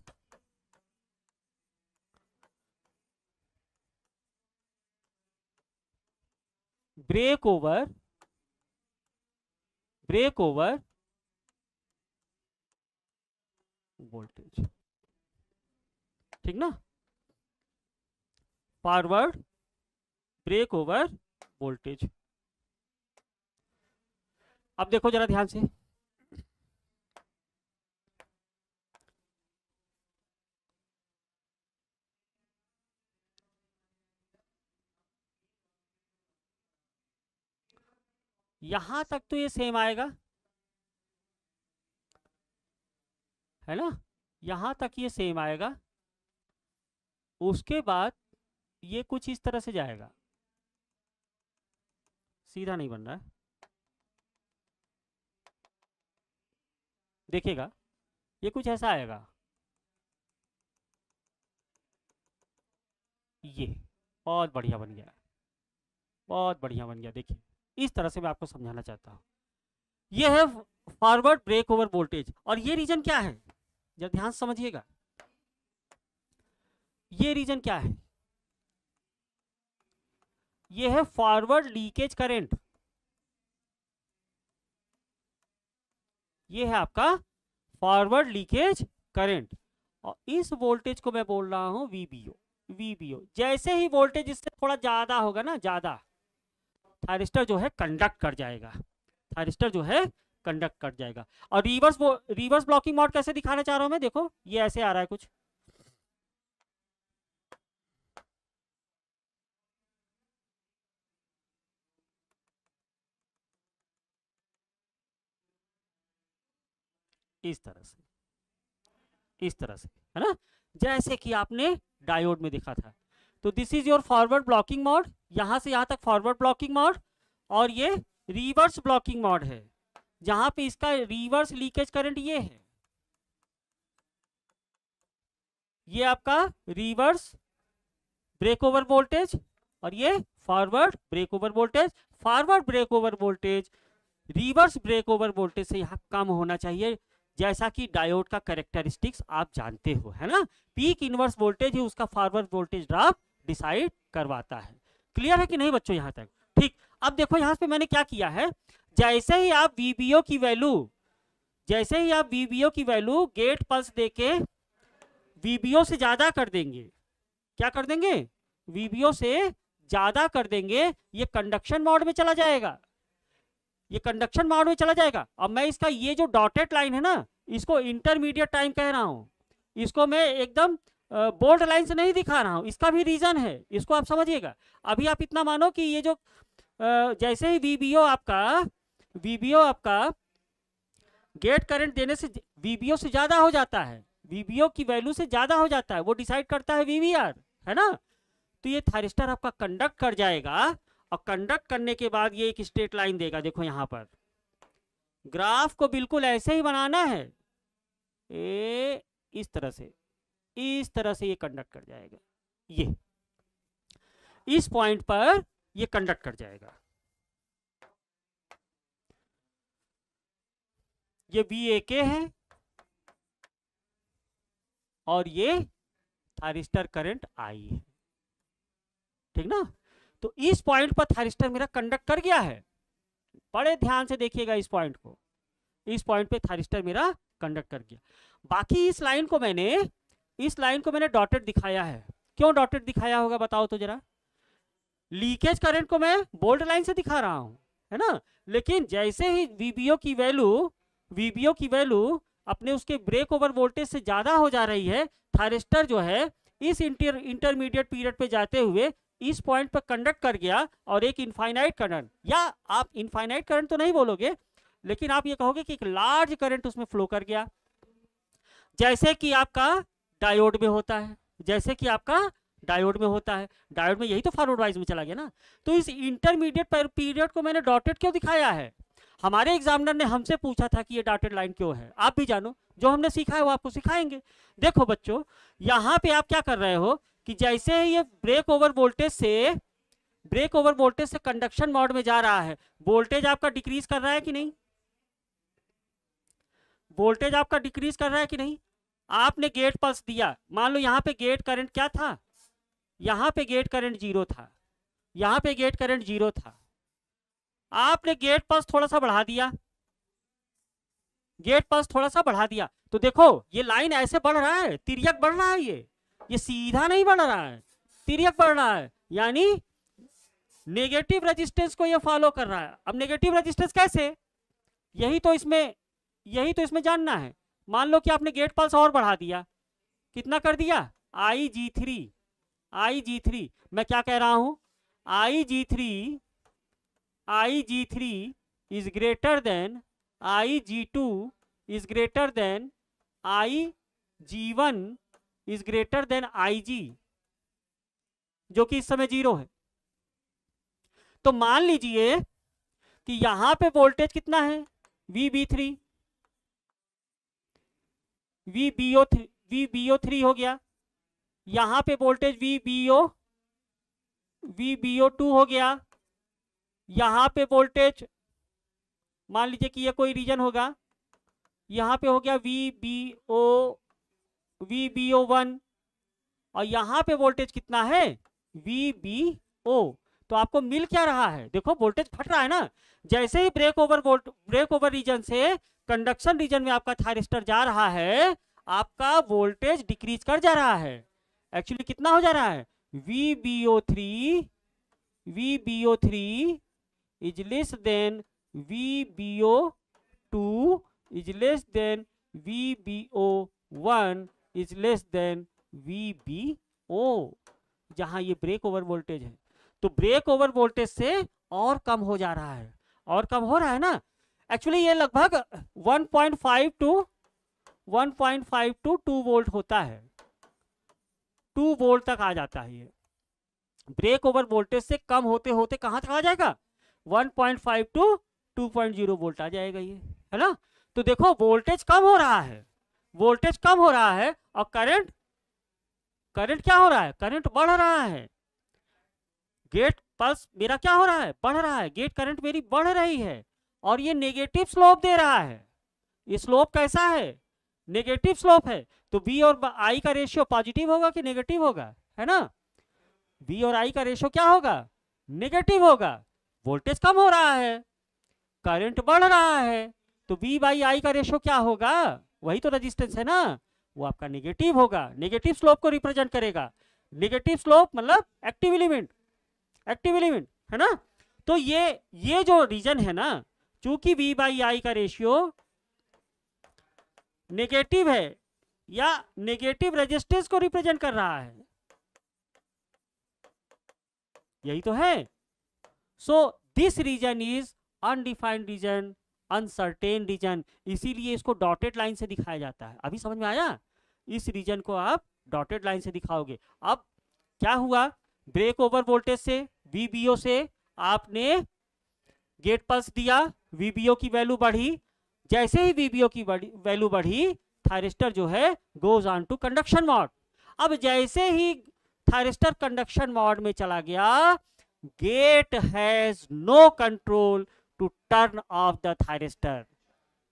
ब्रेक ओवर वोल्टेज, ठीक ना, फॉरवर्ड ब्रेक ओवर वोल्टेज। अब देखो जरा ध्यान से, यहां तक तो ये सेम आएगा, है ना, यहां तक ये सेम आएगा। उसके बाद ये कुछ इस तरह से जाएगा, सीधा नहीं बन रहा है, देखिएगा ये कुछ ऐसा आएगा, ये बहुत बढ़िया बन गया, बहुत बढ़िया बन गया। देखिए इस तरह से मैं आपको समझाना चाहता हूं, ये है फॉरवर्ड ब्रेक ओवर वोल्टेज। और ये रीजन क्या है, जब ध्यान समझिएगा, ये रीजन क्या है, ये है फॉरवर्ड लीकेज करंट, ये है आपका फॉरवर्ड लीकेज करंट। और इस वोल्टेज को मैं बोल रहा हूं VBO। VBO जैसे ही वोल्टेज इससे थोड़ा ज्यादा होगा ना, ज्यादा, थायरिस्टर जो है कंडक्ट कर जाएगा, थायरिस्टर जो है कंडक्ट कर जाएगा। और रिवर्स ब्लॉकिंग मोड कैसे दिखाना चाह रहा हूं मैं, देखो ये ऐसे आ रहा है कुछ, इस तरह से, इस तरह से, है ना, जैसे कि आपने डायोड में देखा था। तो this is your forward blocking mode, यहां से यहां तक फॉरवर्ड ब्लॉकिंग मोड, और ये रिवर्स ब्लॉकिंग मोड है जहां पे इसका रिवर्स लीकेज करंट ये है, ये आपका रिवर्स ब्रेक ओवर वोल्टेज और ये forward break over voltage. Forward break over voltage reverse break over voltage से यहाँ कम होना चाहिए, जैसा कि डायोड का कैरेक्टरिस्टिक्स आप जानते हो, है ना। पीक इनवर्स वोल्टेज ही उसका फॉरवर्ड वोल्टेज ड्रॉप डिसाइड करवाता है। क्लियर है कि नहीं बच्चों यहाँ तक? ठीक, अब देखो यहाँ पे मैंने क्या किया है, जैसे ही आप वीबीओ की वैल्यू, जैसे ही आप वीबीओ की वैल्यू गेट पल्स देके वीबीओ से ज्यादा कर देंगे, क्या कर देंगे, वीबीओ से ज्यादा कर देंगे, ये कंडक्शन मोड में चला जाएगा, ये कंडक्शन मोड में चला जाएगा। अब मैं इसका ये जो डॉटेड लाइन है ना, इसको इंटरमीडिएट टाइम कह रहा हूं, इसको मैं एकदम बोल्ड लाइन से नहीं दिखा रहा हूं, इसका भी रीजन है, इसको आप समझिएगा। अभी आप इतना मानो कि ये जो जैसे ही वीबीओ आपका गेट करंट देने से वीबीओ से ज्यादा हो जाता है, वीबीओ की वैल्यू से ज्यादा हो जाता है, वो डिसाइड करता है वीवीआर, है ना। तो ये थायरिस्टर आपका कंडक्ट कर जाएगा, और कंडक्ट करने के बाद ये एक स्ट्रेट लाइन देगा। देखो यहां पर ग्राफ को बिल्कुल ऐसे ही बनाना है, इस तरह से, इस तरह से ये कंडक्ट कर जाएगा, ये इस पॉइंट पर ये कंडक्ट कर जाएगा। ये VAK है और ये थायरिस्टर करंट I है, ठीक ना। तो इस पॉइंट पर थायरिस्टर मेरा कंडक्ट कर गया है, बड़े ध्यान से देखिएगा इस पॉइंट को, इस पॉइंट पे थायरिस्टर मेरा कंडक्ट कर गया। बाकी इस लाइन को मैंने डॉटेड दिखाया है। क्यों डॉटेड दिखाया होगा बताओ तो जरा? लीकेज करंट को मैं बोल्ड लाइन से दिखा रहा हूं, है ना, लेकिन जैसे ही वीबीओ की वैल्यू अपने उसके ब्रेक ओवर वोल्टेज से ज्यादा हो जा रही है, थायरिस्टर जो है इस इंटरमीडिएट पीरियड पे जाते हुए इस पॉइंट पर कंडक्ट कर गया, और एक इनफाइनाइट करंट, या आप इनफाइनाइट करंट तो नहीं बोलोगे, लेकिन आप ये कहोगे कि एक लार्ज करंट उसमें फ्लो कर गया, जैसे कि आपका डायोड में होता है, जैसे कि आपका डायोड में होता है। डायोड में यही तो फॉरवर्ड वाइज में चला गया ना। तो इस इंटरमीडिएट पीरियड को मैंने डॉटेड क्यों दिखाया है? हमारे एग्जामिनर ने हमसे पूछा था कि ये डॉटेड लाइन क्यों है। आप भी जानो, जो हमने सीखा है वो आपको सिखाएंगे। देखो बच्चों, यहाँ पे आप क्या कर रहे हो कि जैसे ही ये ब्रेक ओवर वोल्टेज से कंडक्शन मोड में जा रहा है, वोल्टेज आपका डिक्रीज कर रहा है कि नहीं? वोल्टेज आपका डिक्रीज कर रहा है कि नहीं? आपने गेट पल्स दिया, मान लो यहाँ पे गेट करंट क्या था, यहाँ पे गेट करंट 0 था, यहाँ पे गेट करंट 0 था, आपने गेट पल्स थोड़ा सा बढ़ा दिया, गेट पल्स थोड़ा सा बढ़ा दिया, तो देखो ये लाइन ऐसे बढ़ रहा है, तिर्यक बढ़ रहा है, ये सीधा नहीं बढ़ रहा है, तिर्यक बढ़ रहा है, यानी नेगेटिव रेजिस्टेंस को ये फॉलो कर रहा है। अब नेगेटिव रेजिस्टेंस कैसे, यही तो इसमें जानना है। मान लो कि आपने गेट पल्स और बढ़ा दिया, कितना कर दिया, IG3, मैं क्या कह रहा हूं, IG3 is greater than IG2 is greater than IG1 is greater than IG, जो कि इस समय 0 है। तो मान लीजिए कि यहां पे वोल्टेज कितना है, VBO3 हो गया, यहां पे वोल्टेज VBO2 हो गया, यहां पे वोल्टेज मान लीजिए कि ये कोई रीजन होगा, यहां पे हो गया VBO1, और यहां पे वोल्टेज कितना है, VBO। तो आपको मिल क्या रहा है, देखो वोल्टेज फट रहा है ना। जैसे ही ब्रेक ओवर रीजन से कंडक्शन रीजन में आपका थायरिस्टर जा रहा है, आपका वोल्टेज डिक्रीज कर जा रहा है। एक्चुअली कितना हो जा रहा है, VBO3 is less than VBO2 is less than VBO1 is less than VBO, जहां ये ब्रेक ओवर वोल्टेज है। तो ब्रेक ओवर वोल्टेज से और कम हो जा रहा है, और कम हो रहा है ना। एक्चुअली ये लगभग 1.5 to 1.5 टू 2 वोल्ट होता है, 2 वोल्ट तक आ जाता है। ये ब्रेक ओवर वोल्टेज से कम होते होते कहां तक आ जाएगा, 1.5 टू 2.0 वोल्ट आ जाएगा ये, है ना। तो देखो वोल्टेज कम हो रहा है, वोल्टेज कम हो रहा है, और करंट क्या हो रहा है, करंट बढ़ रहा है। गेट पल्स मेरा क्या हो रहा है, बढ़ रहा है, गेट करंट मेरी बढ़ रही है, और ये नेगेटिव स्लोप दे रहा है। ये स्लोप कैसा है, नेगेटिव स्लोप है। तो V और I का रेशियो पॉजिटिव होगा कि नेगेटिव होगा, है ना। V और I का रेशियो क्या होगा, नेगेटिव होगा। वोल्टेज कम हो रहा है, करंट बढ़ रहा है, तो V बाई I का रेशियो क्या होगा, वही तो रेजिस्टेंस है ना, वो आपका नेगेटिव होगा, नेगेटिव स्लोप को रिप्रेजेंट करेगा। नेगेटिव स्लोप मतलब एक्टिव एलिमेंट, एक्टिव एलिमेंट, है ना। तो ये जो रीजन है ना, चूंकि V बाई I का रेशियो नेगेटिव है या नेगेटिव रेजिस्टेंस को रिप्रेजेंट कर रहा है, यही तो है। So this region is undefined region, uncertain region, इसीलिए इसको डॉटेड लाइन से दिखाया जाता है। अभी समझ में आया, इस रीजन को आप डॉटेड लाइन से दिखाओगे। अब क्या हुआ, ब्रेक ओवर वोल्टेज से VBO से आपने गेट पल्स दिया, VBO की वैल्यू बढ़ी, जैसे ही VBO की वैल्यू बढ़ी, थायरिस्टर जो है goes on to conduction mode. अब जैसे ही थायरिस्टर कंडक्शन मोड में चला गया, gate has no control to turn off the thyristor,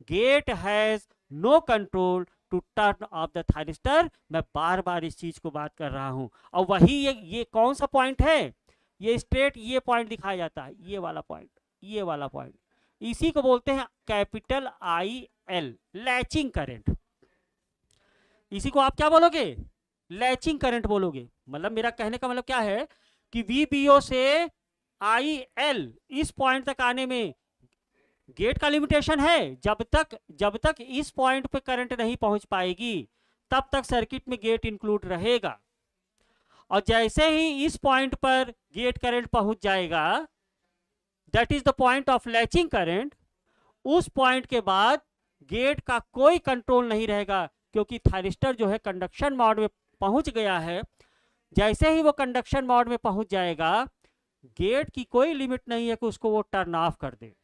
gate has no control to turn off the thyristor. मैं बार बार इस चीज को बात कर रहा हूं, और वही ये कौन सा पॉइंट है, ये स्ट्रेट ये पॉइंट दिखाया जाता है, ये वाला पॉइंट, ये वाला पॉइंट, इसी को बोलते हैं कैपिटल IL, लैचिंग करंट। इसी को आप क्या बोलोगे, लैचिंग करंट बोलोगे। मतलब मेरा कहने का मतलब क्या है कि VBO से IL इस पॉइंट तक आने में गेट का लिमिटेशन है। जब तक इस पॉइंट पे करंट नहीं पहुंच पाएगी, तब तक सर्किट में गेट इंक्लूड रहेगा, और जैसे ही इस पॉइंट पर गेट करंट पहुंच जाएगा, that is the point of latching current, उस पॉइंट के बाद गेट का कोई कंट्रोल नहीं रहेगा, क्योंकि थायरिस्टर जो है कंडक्शन मोड में पहुंच गया है। जैसे ही वो कंडक्शन मोड में पहुंच जाएगा, गेट की कोई लिमिट नहीं है कि उसको वो टर्न ऑफ कर दे,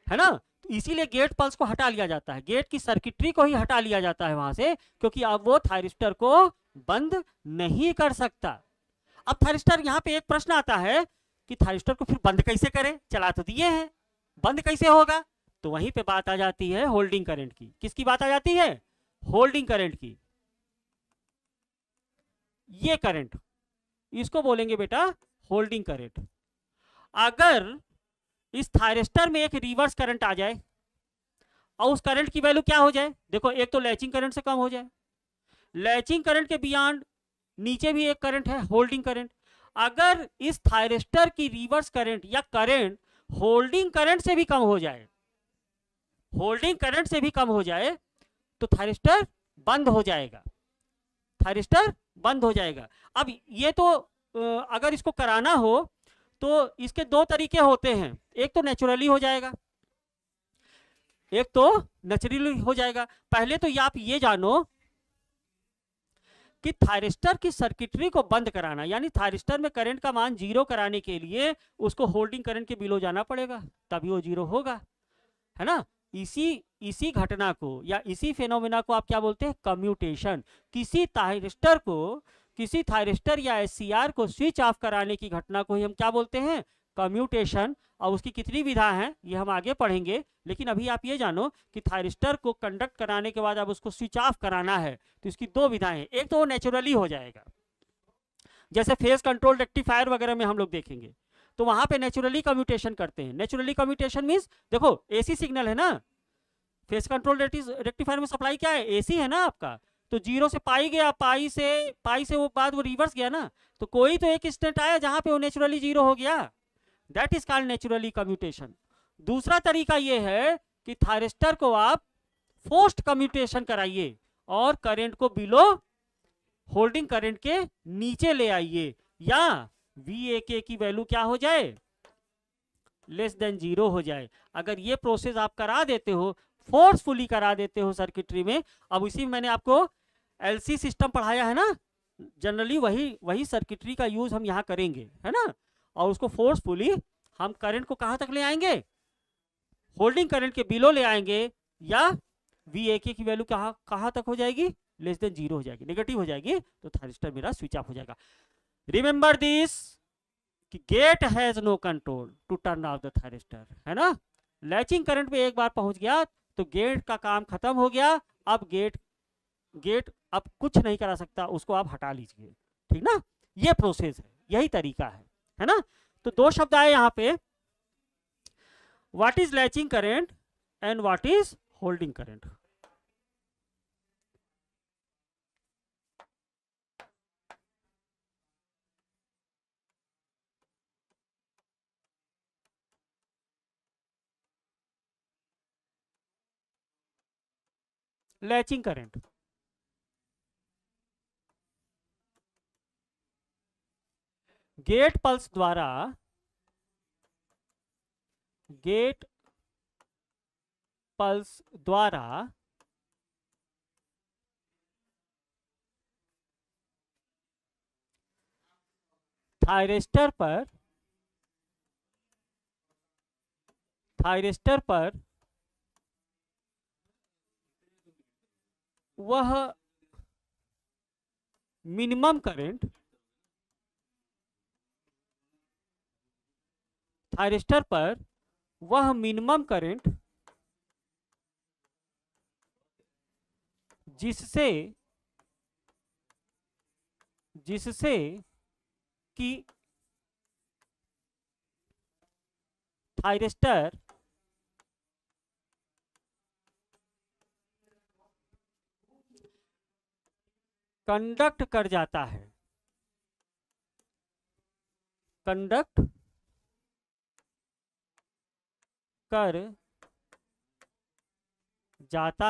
है ना। तो इसीलिए गेट पल्स को हटा लिया जाता है, गेट की सर्किटरी को ही हटा लिया जाता है वहां से, क्योंकि अब वो थायरिस्टर को बंद नहीं कर सकता। अब थायरिस्टर यहाँ पे एक प्रश्न आता है कि थायरिस्टर को फिर बंद कैसे करें, चला तो दिए हैं, बंद कैसे होगा। तो वहीं पे बात आ जाती है होल्डिंग करंट की। किसकी बात आ जाती है, होल्डिंग करंट की। ये करंट, इसको बोलेंगे बेटा होल्डिंग करंट। अगर इस थायरिस्टर में एक रिवर्स करंट आ जाए, और उस करंट की वैल्यू क्या हो जाए, देखो एक तो लैचिंग करंट से कम हो जाए, लैचिंग करंट के बियॉन्ड नीचे भी एक करंट है, होल्डिंग करंट। अगर इस थायरिस्टर की रिवर्स करंट या करंट होल्डिंग करंट से भी कम हो जाए, होल्डिंग करंट से भी कम हो जाए, तो थायरिस्टर बंद हो जाएगा, थायरिस्टर बंद हो जाएगा। अब ये तो अगर इसको कराना हो तो इसके दो तरीके होते हैं, एक तो नेचुरली हो जाएगा, एक तो नेचुरली हो जाएगा। पहले तो आप ये जानो कि थायरिस्टर की सर्किटरी को बंद कराना, यानी थायरिस्टर में करंट का मान 0 कराने के लिए उसको होल्डिंग करंट के बिलो जाना पड़ेगा, तभी वो 0 होगा, है ना। इसी घटना को या इसी फेनोमेना को आप क्या बोलते हैं, कम्यूटेशन। किसी थायरिस्टर या SCR को स्विच ऑफ कराने की घटना को ही हम क्या बोलते हैं, कम्यूटेशन। और उसकी कितनी विधा हैं ये हम आगे पढ़ेंगे, लेकिन अभी आप ये जानो कि थायरिस्टर को कंडक्ट कराने के बाद अब उसको स्विच ऑफ कराना है, तो इसकी दो विधाएं हैं। एक तो वो नेचुरली हो जाएगा, जैसे फेज कंट्रोल रेक्टिफायर वगैरह में हम लोग देखेंगे, तो वहां पे नेचुरली कम्यूटेशन करते हैं। नेचुरली कम्यूटेशन मींस देखो AC सिग्नल है ना, फेज कंट्रोल रेक्टिफायर में सप्लाई क्या है, AC है ना आपका, तो 0 से पाई गया, पाई से वो बाद वो रिवर्स गया ना, तो कोई तो एक इंस्टेंट आया जहां पे वो नेचुरली 0 हो गया, that is called naturally commutation. दूसरा तरीका ये है कि थायरिस्टर को आप फोर्स्ड कम्यूटेशन कराइए और करंट को बिलो होल्डिंग करंट के नीचे ले आइए, या VAK की वैल्यू क्या हो जाए, लेस देन 0 हो जाए। अगर ये प्रोसेस आप करा देते हो फोर्सफुली करा देते हो सर्किटरी में। अब इसी में मैंने आपको एलसी सिस्टम पढ़ाया है ना, जनरली वही वही सर्किटरी का यूज हम यहाँ करेंगे, है ना। और उसको फोर्सफुली हम करंट को कहाँ तक ले आएंगे, होल्डिंग करंट के बिलो ले आएंगे, या VAK की वैल्यू कहाँ तक हो जाएगी, लेस देन 0 हो जाएगी, नेगेटिव हो जाएगी, तो थायरिस्टर मेरा स्विच ऑफ हो जाएगा। रिमेंबर दिस कि gate has no control to turn off the thyristor, है ना। लैचिंग करंट पे एक बार पहुंच गया तो गेट का काम खत्म हो गया। अब गेट अब कुछ नहीं करा सकता, उसको आप हटा लीजिए, ठीक ना। ये प्रोसेस है, यही तरीका है ना। तो दो शब्द आए यहाँ पे, what is latching current and what is holding current. Latching current gate pulse द्वारा थायरिस्टर पर वह मिनिमम करंट जिससे कि थायरिस्टर कंडक्ट कर जाता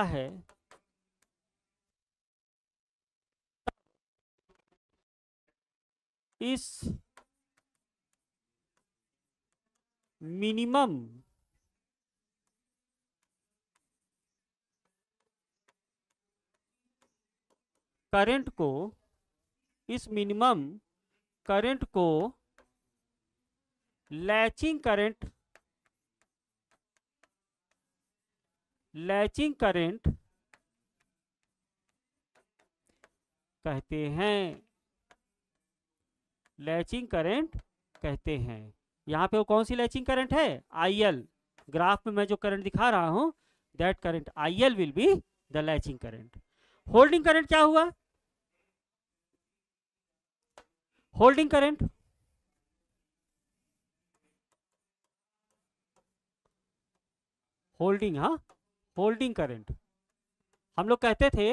है, इस मिनिमम करंट को लैचिंग करंट कहते हैं। यहाँ पे वो कौन सी लैचिंग करंट है, IL। ग्राफ में मैं जो करंट दिखा रहा हूं, that current IL will be the latching current. Holding current क्या हुआ, होल्डिंग करंट होल्डिंग करंट हम लोग कहते थे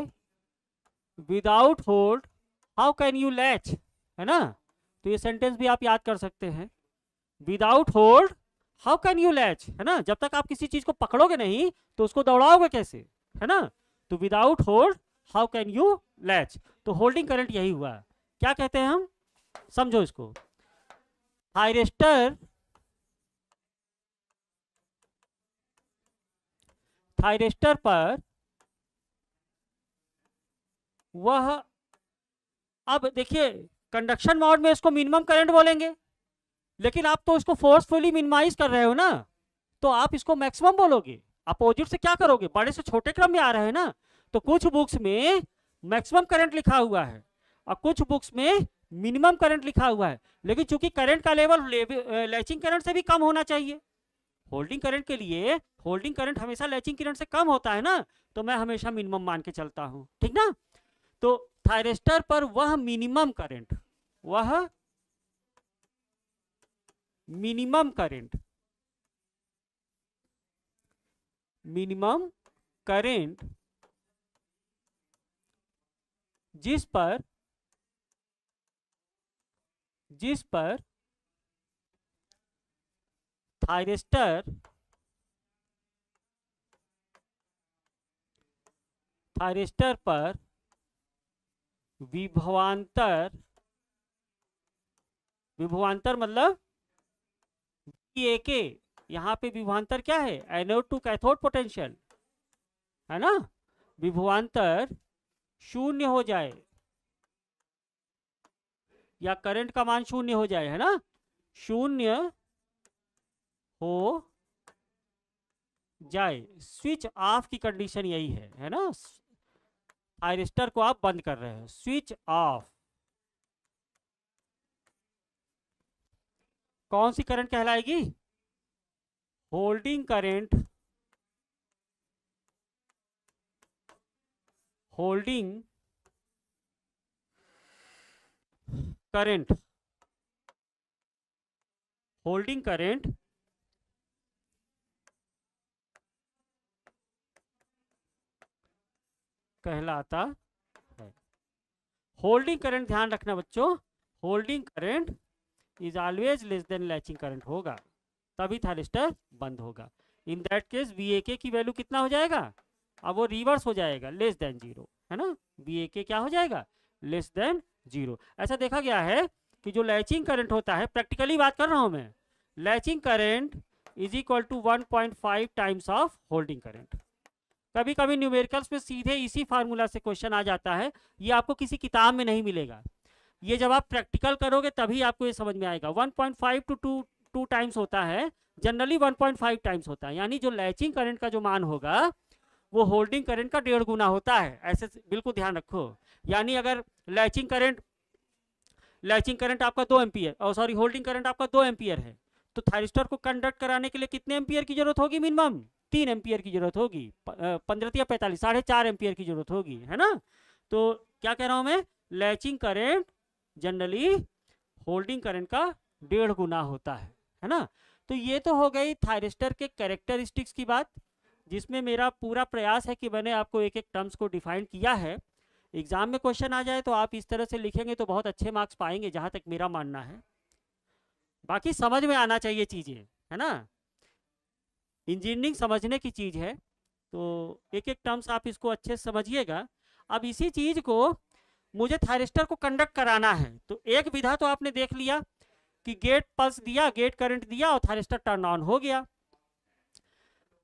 without hold how can you latch, है ना। तो ये सेंटेंस भी आप याद कर सकते हैं, without hold how can you latch, है ना। जब तक आप किसी चीज को पकड़ोगे नहीं तो उसको दौड़ाओगे कैसे, है ना। तो without hold how can you latch, तो होल्डिंग करंट यही हुआ। क्या कहते हैं हम, समझो इसको। थायरिस्टर पर वह, अब देखिए कंडक्शन मोड में इसको मिनिमम करंट बोलेंगे, लेकिन आप तो इसको फोर्सफुली मिनिमाइज कर रहे हो ना, तो आप इसको मैक्सिमम बोलोगे। अपोजिट से क्या करोगे, बड़े से छोटे क्रम में आ रहे हैं ना। तो कुछ बुक्स में मैक्सिमम करंट लिखा हुआ है और कुछ बुक्स में मिनिमम करंट लिखा हुआ है, लेकिन चूंकि करंट का लेवल लैचिंग करंट से भी कम होना चाहिए, होल्डिंग करंट के लिए होल्डिंग करंट हमेशा लैचिंग करंट से कम होता है ना, तो मैं हमेशा मिनिमम मान के चलता हूं, ठीक ना। तो थायरिस्टर पर वह मिनिमम करंट जिस पर थायरिस्टर पर विभवांतर मतलब VAK, यहाँ पे विभवांतर क्या है, एनोड टू कैथोड पोटेंशियल, है ना, विभवांतर शून्य हो जाए या करंट का मान शून्य हो जाए, है ना, शून्य हो जाए, स्विच ऑफ की कंडीशन यही है ना, थायरिस्टर को आप बंद कर रहे हो, स्विच ऑफ। कौन सी करंट कहलाएगी? Holding current, holding current, holding current कहलाता है। होल्डिंग करंट, ध्यान रखना बच्चों, holding current is always less than latching current होगा, तभी थायरिस्टर बंद होगा। इन दैट केस VAK की वैल्यू कितना हो जाएगा? अब वो रिवर्स हो जाएगा, लेस देन 0, है ना, VAK क्या हो जाएगा? Less than 0। ऐसा देखा गया है कि जो लैचिंग करंट होता है, प्रैक्टिकली बात कर रहा हूं मैं, latching current is equal to 1.5 times of holding current. कभी कभी न्यूमेरिकल्स में सीधे इसी फार्मूला से क्वेश्चन आ जाता है, ये आपको किसी किताब में नहीं मिलेगा, ये जब आप प्रैक्टिकल करोगे तभी आपको ये समझ में आएगा। 1.5 टू 2 टाइम्स होता है, जनरली 1.5 टाइम्स होता है, यानी जो लैचिंग करंट का जो मान होगा वो होल्डिंग करंट का 1.5 गुना होता है, ऐसे बिल्कुल ध्यान रखो। यानी अगर लैचिंग करंट आपका 2 एम्पियर, और सॉरी होल्डिंग करंट आपका 2 एम्पियर है, तो थायरिस्टर को कंडक्ट कराने के लिए कितने एम्पियर की जरूरत होगी? मिनिमम 3 एम्पियर की जरूरत होगी, 15 या 45, 4.5 एम्पियर की जरूरत होगी, है ना। तो क्या कह रहा हूं मैं, latching current generally holding current का 1.5 गुना होता है ना। तो ये तो हो गई थायरिस्टर के कैरेक्टरिस्टिक्स की बात, जिसमें मेरा पूरा प्रयास है कि मैंने आपको एक एक टर्म्स को डिफाइन किया है। एग्जाम में क्वेश्चन आ जाए तो आप इस तरह से लिखेंगे तो बहुत अच्छे मार्क्स पाएंगे, जहां तक मेरा मानना है। बाकी समझ में आना चाहिए चीजें, है ना, इंजीनियरिंग समझने की चीज है, तो एक एक टर्म्स आप इसको अच्छे से समझिएगा। अब इसी चीज को मुझे थायरिस्टर को कंडक्ट कराना है, तो एक विधा तो आपने देख लिया कि गेट पल्स दिया, गेट करंट दिया और थायरिस्टर टर्न ऑन हो गया।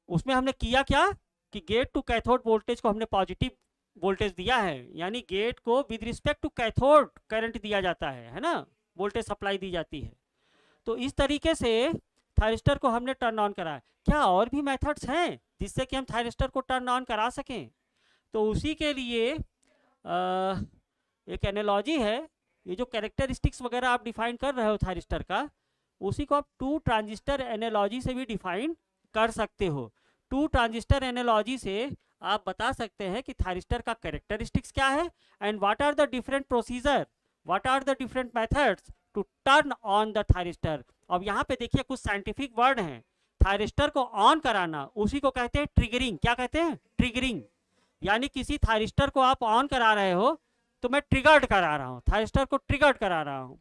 उसमें हमने किया क्या कि गेट टू कैथोड वोल्टेज को हमने पॉजिटिव वोल्टेज दिया है, यानी गेट को with respect to cathode current दिया जाता है ना, वोल्टेज सप्लाई दी जाती है। तो इस तरीके से थायरिस्टर को हमने टर्न ऑन कराया। क्या और भी मेथड्स हैं जिससे कि हम थायरिस्टर को टर्न ऑन करा सकें? तो उसी के लिए एक एनालॉजी है, ये जो कैरेक्टरिस्टिक्स वगैरह आप डिफाइन कर रहे हो थायरिस्टर का, उसी को आप 2 ट्रांजिस्टर एनालॉजी से भी डिफाइन कर सकते हो। 2 ट्रांजिस्टर एनालॉजी से आप बता सकते हैं कि थायरिस्टर का कैरेक्टरिस्टिक्स क्या है and what are the different procedure, what are the different methods to turn on the thyristor. अब यहाँ पे देखिए कुछ साइंटिफिक वर्ड हैं। थायरिस्टर को ऑन कराना, उसी को कहते हैं ट्रिगरिंग। क्या कहते हैं? ट्रिगरिंग। यानी किसी थायरिस्टर को आप ऑन करा रहे हो तो मैं ट्रिगर्ड करा रहा हूँ, थायरिस्टर को ट्रिगर्ड करा रहा हूँ।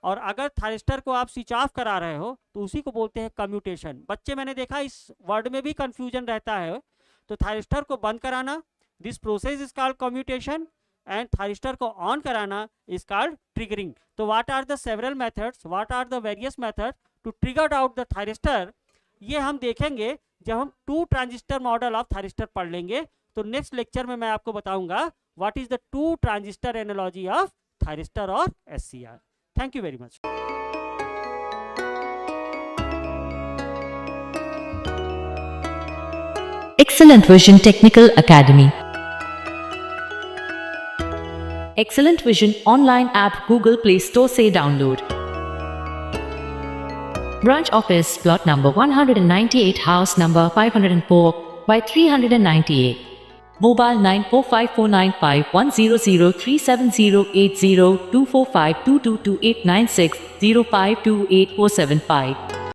और अगर थायरिस्टर को आप स्विच ऑफ करा रहे हो तो उसी को बोलते हैं कम्यूटेशन। बच्चे मैंने देखा इस वर्ड में भी कंफ्यूजन रहता है। तो थायरिस्टर को बंद कराना, this process is called commutation, and thyristor को ऑन कराना इज कॉल्ड ट्रिगरिंग। तो what are the several methods, what are the various methods to trigger out the thyristor, ये हम देखेंगे जब हम 2 ट्रांजिस्टर मॉडल ऑफ थायरिस्टर पढ़ लेंगे। तो नेक्स्ट लेक्चर में मैं आपको बताऊंगा what is the 2 transistor analogy of thyristor और SCR। Thank you very much. Excellent Vision Technical Academy. Excellent Vision online app Google Play Store से download. Branch office plot number 198, house number 504 by 398. Mobile 945495100370802452228960528475.